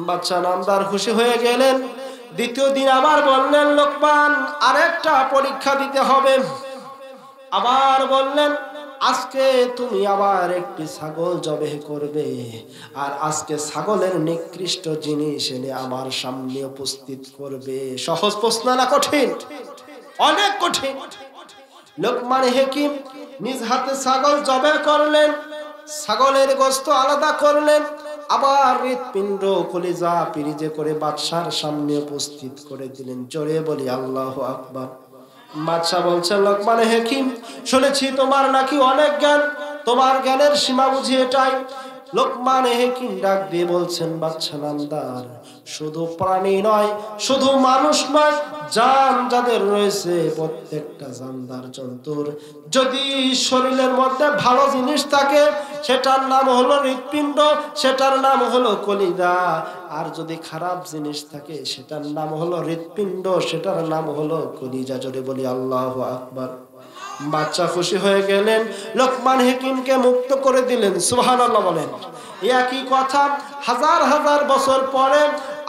বাদশা নামদার খুশি হয়ে গেলেন। দ্বিতীয় দিন আবার বললেন, লোকমান, আরেকটা পরীক্ষা দিতে হবে। আবার বললেন, আজকে তুমি আবার একটি ছাগল জবেহ করবে, আর আজকে ছাগলের নিকৃষ্ট জিনিস এনে আমার সামনে উপস্থিত করবে। সহজ প্রশ্ন না কঠিন? অনেক কঠিন। লোকমান হাকিম নিজ হাতে ছাগল জবেহ করলেন, ছাগলের গোশত আলাদা করলেন, আবার হৃৎপিণ্ড, কলিজা ফ্রিজে করে বাদশার সামনে উপস্থিত করে দিলেন। জোরে বলি আল্লাহু আকবার। বাদশা বলছেন, লোকমান হাকিম, শুনেছি তোমার নাকি অনেক জ্ঞান, তোমার জ্ঞানের সীমা বুঝি এটাই। লোকমান হাকিম ডাক দিয়ে বলছেন, বাদশা নামদার, শুধু প্রাণী নয়, শুধু মানুষ নয়, জান যাদের রয়েছে প্রত্যেকটা জানদার জন্তুর যদি শরীরের মধ্যে ভালো জিনিস থাকে সেটার নাম হলো হৃৎপিণ্ড, সেটার নাম হলো কলিজা। আর যদি খারাপ জিনিস থাকে সেটার নাম হলো হৃৎপিণ্ড, সেটার নাম হলো কলিজা। জোরে বলি আল্লাহু আকবার। বাচ্চা খুশি হয়ে গেলেন, লোকমান হাকিমকে মুক্ত করে দিলেন। সুবহানাল্লাহ বলেন। একই কথা হাজার হাজার বছর পরে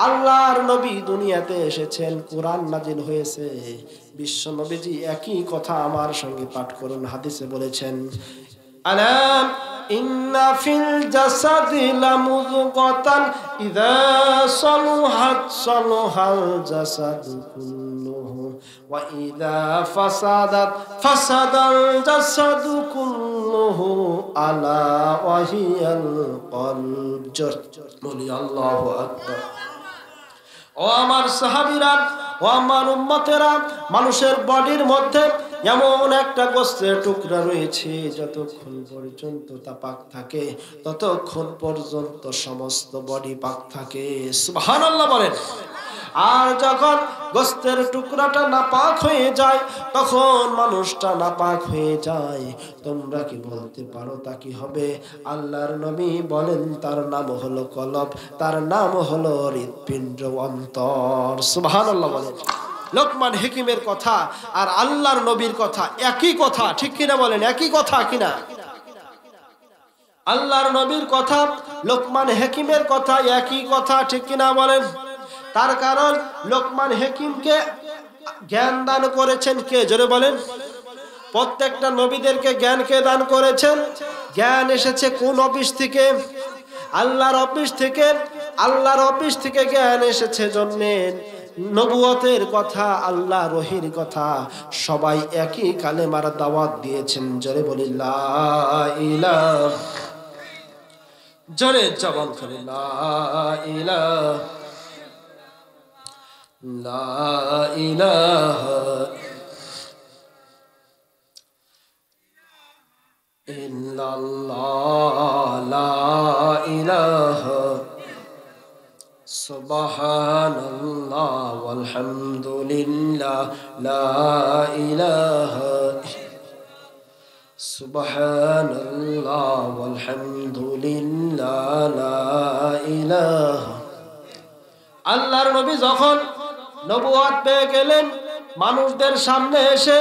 আল্লাহর নবী দুনিয়াতে এসেছেন, কোরআন নাজিল হয়েছে। বিশ্ব নবীজি একই কথা আমার সঙ্গে পাঠ করুন। হাদিসে বলেছেন, আলা ইন্না ফিল জাসাদি লামুযগাতান ইযা সালুহাত সালুহাল জাসাদু কুল্লুহু ওয়া ইযা ফাসাদাত ফাসাদাল জাসাদু কুল্লুহু আলা ওয়া হিয়াল কলব। বলি আল্লাহু আকবার। ও আমার সাহাবীরা, ও আমার উম্মতেরা, মানুষের বডির মধ্যে এমন একটা গোস্তের টুকরা রয়েছে, যতক্ষণ পর্যন্ত তা পাক থাকে ততক্ষণ পর্যন্ত সমস্ত বডি পাক থাকে। সুবহানাল্লাহ বলেন। আর যখন গোস্তের টুকরাটা নাপাক হয়ে যায় তখন মানুষটা নাপাক হয়ে যায়। তোমরা কি বলতে পারো তা কি হবে? আল্লাহর নবী বলেন, তার নাম হলো কলব, তার নাম হলো হৃৎপিণ্ড, অন্তর। সুবহানাল্লাহ বলেন। লোকমান হাকিমের কথা আর আল্লাহর নবীর কথা একই কথা, ঠিক কিনা বলেন? একই কথা কিনা? আল্লাহর নবীর কথা, লোকমান হাকিমের কথা একই কথা, ঠিক কিনা বলেন? তার কারণ লোকমান হাকিমকে জ্ঞান দান করেছেন কে? জোরে বলেন। প্রত্যেকটা নবীদেরকে জ্ঞান কে দান করেছেন? জ্ঞান এসেছে কোন অফিস থেকে? আল্লাহর অফিস থেকে। আল্লাহর অফিস থেকে জ্ঞান এসেছে জন্যে নবুয়তের কথা, আল্লাহ রহির কথা সবাই একই কালেমার দাওয়াত দিয়েছেন। জোরে বলি লা ইলাহা, জোরে জবান করে লা ইলাহা, লা ইলাহা ইল্লাল্লাহ, লা ইলাহা সুবহানাল্লাহ ওয়ালহামদুলিল্লাহ, লা ইলাহা সুবহানাল্লাহ ওয়ালহামদুলিল্লাহ, লা ইলাহা। আল্লাহর নবী যখন নবুয়ত পেয়ে গেলেন, মানুষদের সামনে এসে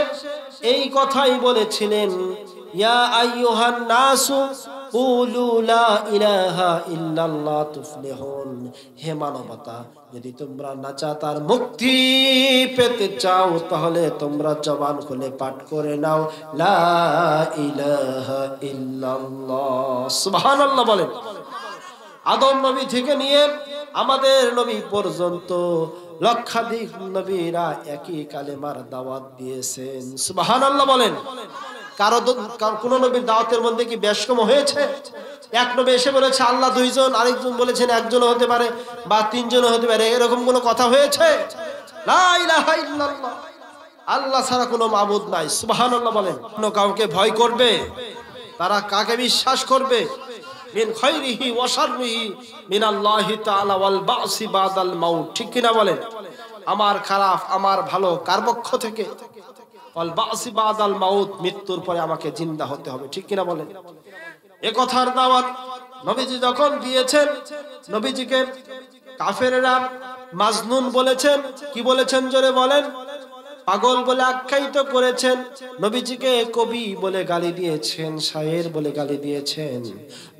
এই কথাই বলেছিলেন, ইয়া আইয়ুহান নাসু কুলু লা ইলাহা ইল্লাল্লাহ তুফলিহুন। হে মানবতা, যদি তোমরা নাজাতের মুক্তি পেতে চাও তাহলে তোমরা জবান খুলে পাঠ করে নাও লা ইলাহা ইল্লাল্লাহ। সুবহানাল্লাহ বলেন। আদম নবী থেকে নিয়ে আমাদের নবী পর্যন্ত লক্ষাধিক নবীরা একই কালেমার দাওয়াত দিয়েছেন। সুবহানাল্লাহ বলেন। কোন নবীর দাওয়াতের মধ্যে কি বেশকম হয়েছে? এক নবী এসে বলেছে আল্লাহ দুইজন, আরেকজন বলেছেন একজন হতে পারে বা তিনজন হতে পারে, এরকম কোনো কথা হয়েছে? লা ইলাহা ইল্লাল্লাহ, আল্লাহ ছাড়া কোনো মাবুদ নাই। সুবহানাল্লাহ বলেন। কাউকে ভয় করবে, তারা কাকে বিশ্বাস করবে? মিন খায়রিহি ওয়া শাররিহি মিনাল্লাহি তাআলা ওয়াল বাসি বাদাল মাউত। ঠিক কিনা বলেন? আমার খারাপ আমার ভালো কার পক্ষ থেকে? ওয়াল বাসি বাদাল মাউত, মৃত্যুর পরে আমাকে জিন্দা হতে হবে। ঠিক কিনা বলেন? এ কথার দাওয়াত নবীজি যখন দিয়েছেন, নবীজিকে কাফেররা মাজনুন বলেছেন। কি বলেছেন জোরে বলেন? পাগল বলে আখ্যায়িত করেছেন। নবীজিকে কবি বলে গালি দিয়েছেন, শায়ের বলে গালি দিয়েছেন।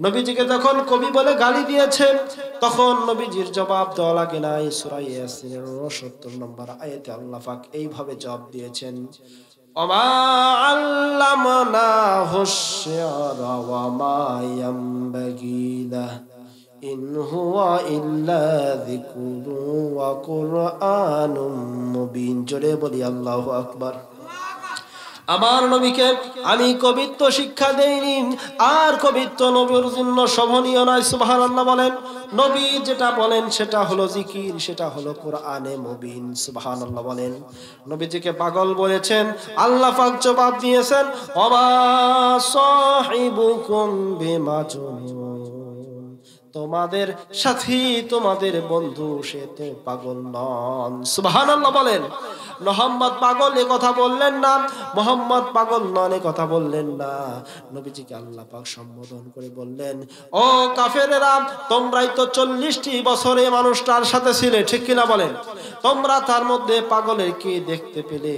নবীজিকে যখন কবি বলে গালি দিয়েছেন, তখন নবীজির জবাব দেওয়া লাগে নাই। সূরা ইয়াসিনের 69 নম্বর আয়াতে আল্লাহ পাক এইভাবে জবাব দিয়েছেন, ওমা আল্লামনাহুশ শি'রা ওয়া মা ইয়ামবাগি লাহু ইন হুয়া ইল্লা যিকরুন ওয়া কুরআনুম মুবিন। জোরে বলি আল্লাহু আকবার। আমার নবীকে আমি কবিত্ব শিক্ষা দেইনি, আর কবিত্ব নবীর জন্য শোভনীয় নয়। সুবহানাল্লাহ বলেন। নবী যেটা বলেন সেটা হলো জিকির, সেটা হলো কোরআনে মুবিন। সুবহানাল্লাহ বলেন। নবীজিকে পাগল বলেছেন, আল্লাহ পাক জবাব দিয়েছেন, ওয়া সাহিবুকুম বিমাজনুন। তোমাদের সাথী, তোমাদের বন্ধু সে তো পাগল নন। সুবহানাল্লাহ বলেন। মুহাম্মদ পাগল এ কথা বললেন না, মুহাম্মদ পাগল নন এ কথা বললেন না। নবীজিকে আল্লাহ পাক সম্বোধন করে বললেন, ও কাফেরেরা, তোমরাই তো 40টি বছরে মানুষটার সাথে ছিলে। ঠিক কিনা বলেন? তোমরা তার মধ্যে পাগলের কি দেখতে পেলে?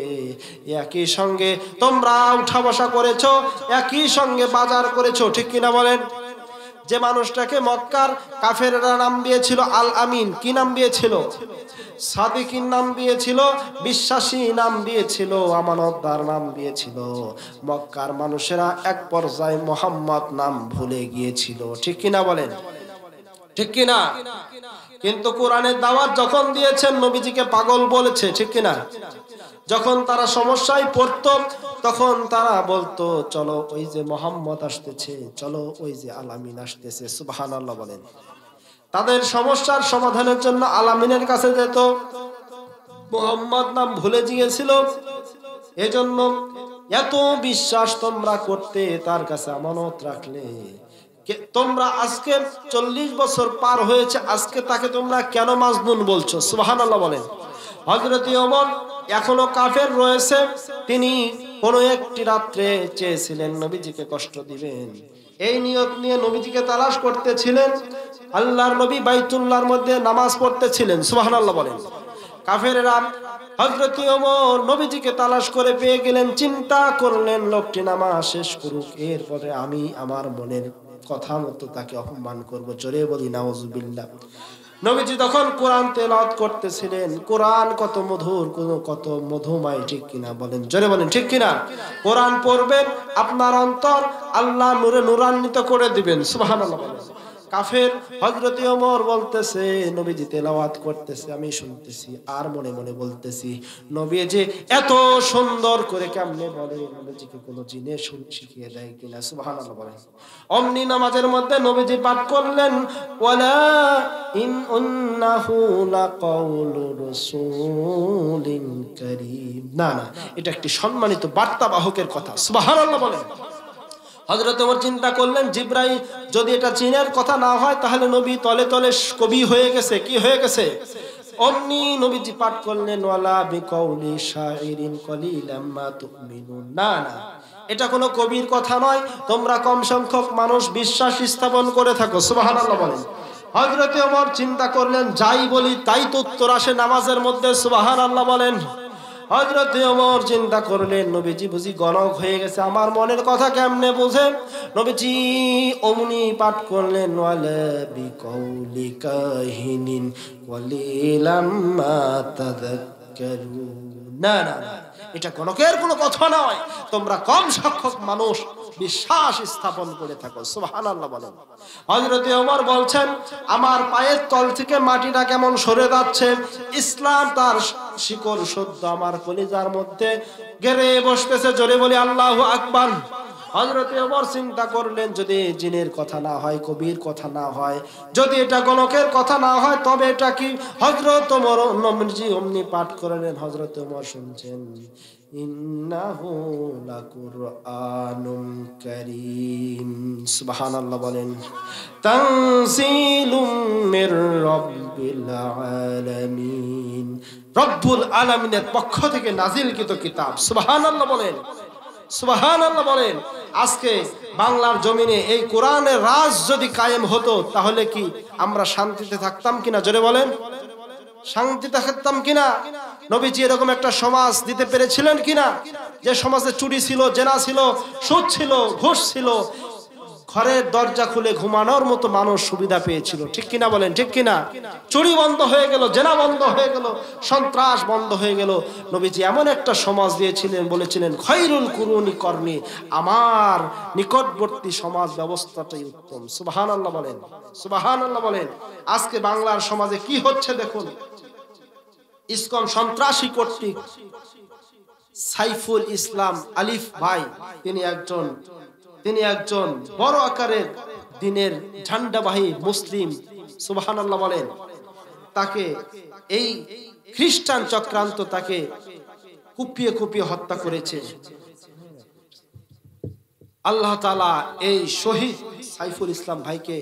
একই সঙ্গে তোমরা উঠা বসা করেছো, একই সঙ্গে বাজার করেছো। ঠিক কিনা বলেন? যে মানুষটাকে মক্কার কাফেররা নাম দিয়েছিল আল আমিন, কি নাম দিয়েছিল? সাদিকিন নাম দিয়েছিল, বিশ্বাসী নাম দিয়েছিল, আমানতদার নাম দিয়েছিল। মক্কার মানুষেরা এক পর্যায়ে মুহাম্মদ নাম ভুলে গিয়েছিল। ঠিক কিনা বলেন? ঠিক কিনা? কিন্তু কোরআনের দাওয়াত যখন দিয়েছেন, নবীজিকে পাগল বলেছে। ঠিক কিনা? যখন তারা সমস্যায় পড়তো, তখন তারা বলতো, চলো ওই যে মুহাম্মদ আসতেছে, চলো ওই যে আলামিন আসতেছে। সুবহানাল্লাহ বলেন। তাদের সমস্যার সমাধানের জন্য আলামিনের কাছে যেত। মুহাম্মদ নাম ভুলে গিয়েছিল, এজন্য এত বিশ্বাস তোমরা করতে, তার কাছে আমানত রাখলে। তোমরা আজকে 40 বছর পার হয়েছে, আজকে তাকে তোমরা কেন মাজনুন বলছো? সুবহানাল্লাহ বলেন। হযরত ওমর এখনো কাফের রয়েছে, তিনি কোন একটি রাত্রে চেয়েছিলেন নবীজিকে কষ্ট দিবেন। এই নিয়ত নিয়ে নবীজিকে তালাশ করতেছিলেন। আল্লাহর নবী বাইতুল্লাহর মধ্যে নামাজ পড়তেছিলেন। সুবহানাল্লাহ বলেন। কাফেররা হযরত ওমর নবীজিকে তালাশ করে পেয়ে গেলেন। চিন্তা করলেন, লোকটি নামাজ শেষ করুক, এরপরে আমি আমার মনের কথা মতো তাকে অপমান করব। জোরে বলি নাউজুবিল্লাহ। নবীজি তখন কোরআন তেলাওয়াত করতেছিলেন। কোরআন কত মধুর, কত মধুময়। ঠিক কিনা বলেন? জোরে বলেন ঠিক কিনা? কোরআন পড়বেন, আপনার অন্তর আল্লাহ নূরে নূরান্বিত করে দিবেন। সুবহানাল্লাহ বলেন। কাফের হযরত ওমর বলতেছে, নবীজি তেলাওয়াত করতেছে, আমি শুনতেছি আর মনে মনে বলতেছি নবী যে এত সুন্দর করে কেমনে বলে, নবীজিকে কোনো জিনে শিখিয়ে দেয় কিনা। সুবহানাল্লাহ বলেন। অমনি নামাজের মধ্যে নবীজি পাঠ করলেন, ওয়ালা ইন উন্নাহু লাকাউলু রাসূলিন কারীম। না না, এটা একটি সম্মানিত বার্তাবাহকের কথা। সুবহানাল্লাহ বলেন। হযরত ওমর চিন্তা করলেন, জিবরাইল যদি এটা জিনের কথা না হয় তাহলে নবী তলে তলে কবি হয়ে গেছে, কি হয়ে গেছে। অমনি নবীজি পাঠ করলেন, ওয়ালা বিকাউলি শাইরিন কলিলাম মা তুমিনুন। না না, এটা কোনো কবির কথা নয়, তোমরা কম সংখ্যক মানুষ বিশ্বাস স্থাপন করে থাকো। সুবহানাল্লাহ বলেন। হযরত ওমর চিন্তা করলেন, যাই বলি তাই তো উত্তর আসে নামাজের মধ্যে। সুবহানাল্লাহ বলেন। হযরত ওমর চিন্তা করলেন, নবীজি বুঝি গণক হয়ে গেছে, আমার মনের কথা কেমনে বোঝে। নবীজি অমনি পাঠ করলেন, ওয়ালা বিকাউলি কাহিনিন ওয়ালিলাম মা তাযাক্কারুন। না না না, এটা গণকের কোনো কথা নয়, তোমরা কম সংখ্যক মানুষ বিশ্বাস স্থাপন করে থাকো। সুবহানাল্লাহ বলেন। হযরত ওমর বলছেন, আমার পায়ের তল থেকে মাটিটা কেমন সরে যাচ্ছে, ইসলাম তার শিকড় সদ্য আমার কলিজার মধ্যে গেড়ে বসতেছে। জোরে বলি আল্লাহু আকবার। হযরত ওমর চিন্তা করলেন, যদি জিনের কথা না হয়, কবির কথা না হয়, যদি এটা গণকের কথা না হয়, তবে এটা কি। হযরত ওমর নবীজি অমনি পাঠ করলেন, হযরত ওমর শুনছেন, ইন্নাহু লাকুরআনুম কারীম। সুবহানাল্লাহ বলেন। তানসিলুম মির রাব্বিল আলামিন। রব্বুল আলামিনের পক্ষ থেকে নাজিলকৃত কিতাব। সুবহানাল্লাহ বলেন। সুবহানাল্লাহ বলেন। আজকে বাংলার জমিনে এই কোরআনের রাজ যদি কায়েম হতো তাহলে কি আমরা শান্তিতে থাকতাম কিনা? জোরে বলেন, শান্তিতে থাকতাম কিনা? নবীজি এরকম একটা সমাজ দিতে পেরেছিলেন কিনা, যে সমাজে চুরি ছিল, জেনা ছিল, সুদ ছিল, ঘুষ ছিল, ঘরের দরজা খুলে ঘুমানোর মতো মানুষ সুবিধা পেয়েছিল। ঠিক কিনা বলেন, ঠিক কিনা? চুরি বন্ধ হয়ে গেল, জেনা বন্ধ হয়ে গেল, সন্ত্রাস বন্ধ হয়ে গেল। নবীজি এমন একটা সমাজ দিয়েছিলেন, বলেছিলেন, খায়রুল কুরুনি করনি, আমার নিকটবর্তী সমাজ ব্যবস্থাটাই উত্তম। সুবহানাল্লাহ বলেন, সুবহানাল্লাহ বলেন। আজকে বাংলার সমাজে কি হচ্ছে দেখুন। ইসকন সন্ত্রাসী কর্তৃক সাইফুল ইসলাম আলিফ ভাই, তিনি একজন বড় আকারের দিনের ঝান্ডাবাহী মুসলিম। সুবহানাল্লাহ বলেন। তাকে এই খ্রিস্টান চক্রান্ত তাকে কুপিয়ে কুপিয়ে হত্যা করেছে। আল্লাহ তাআলা এই শহীদ সাইফুল ইসলাম ভাইকে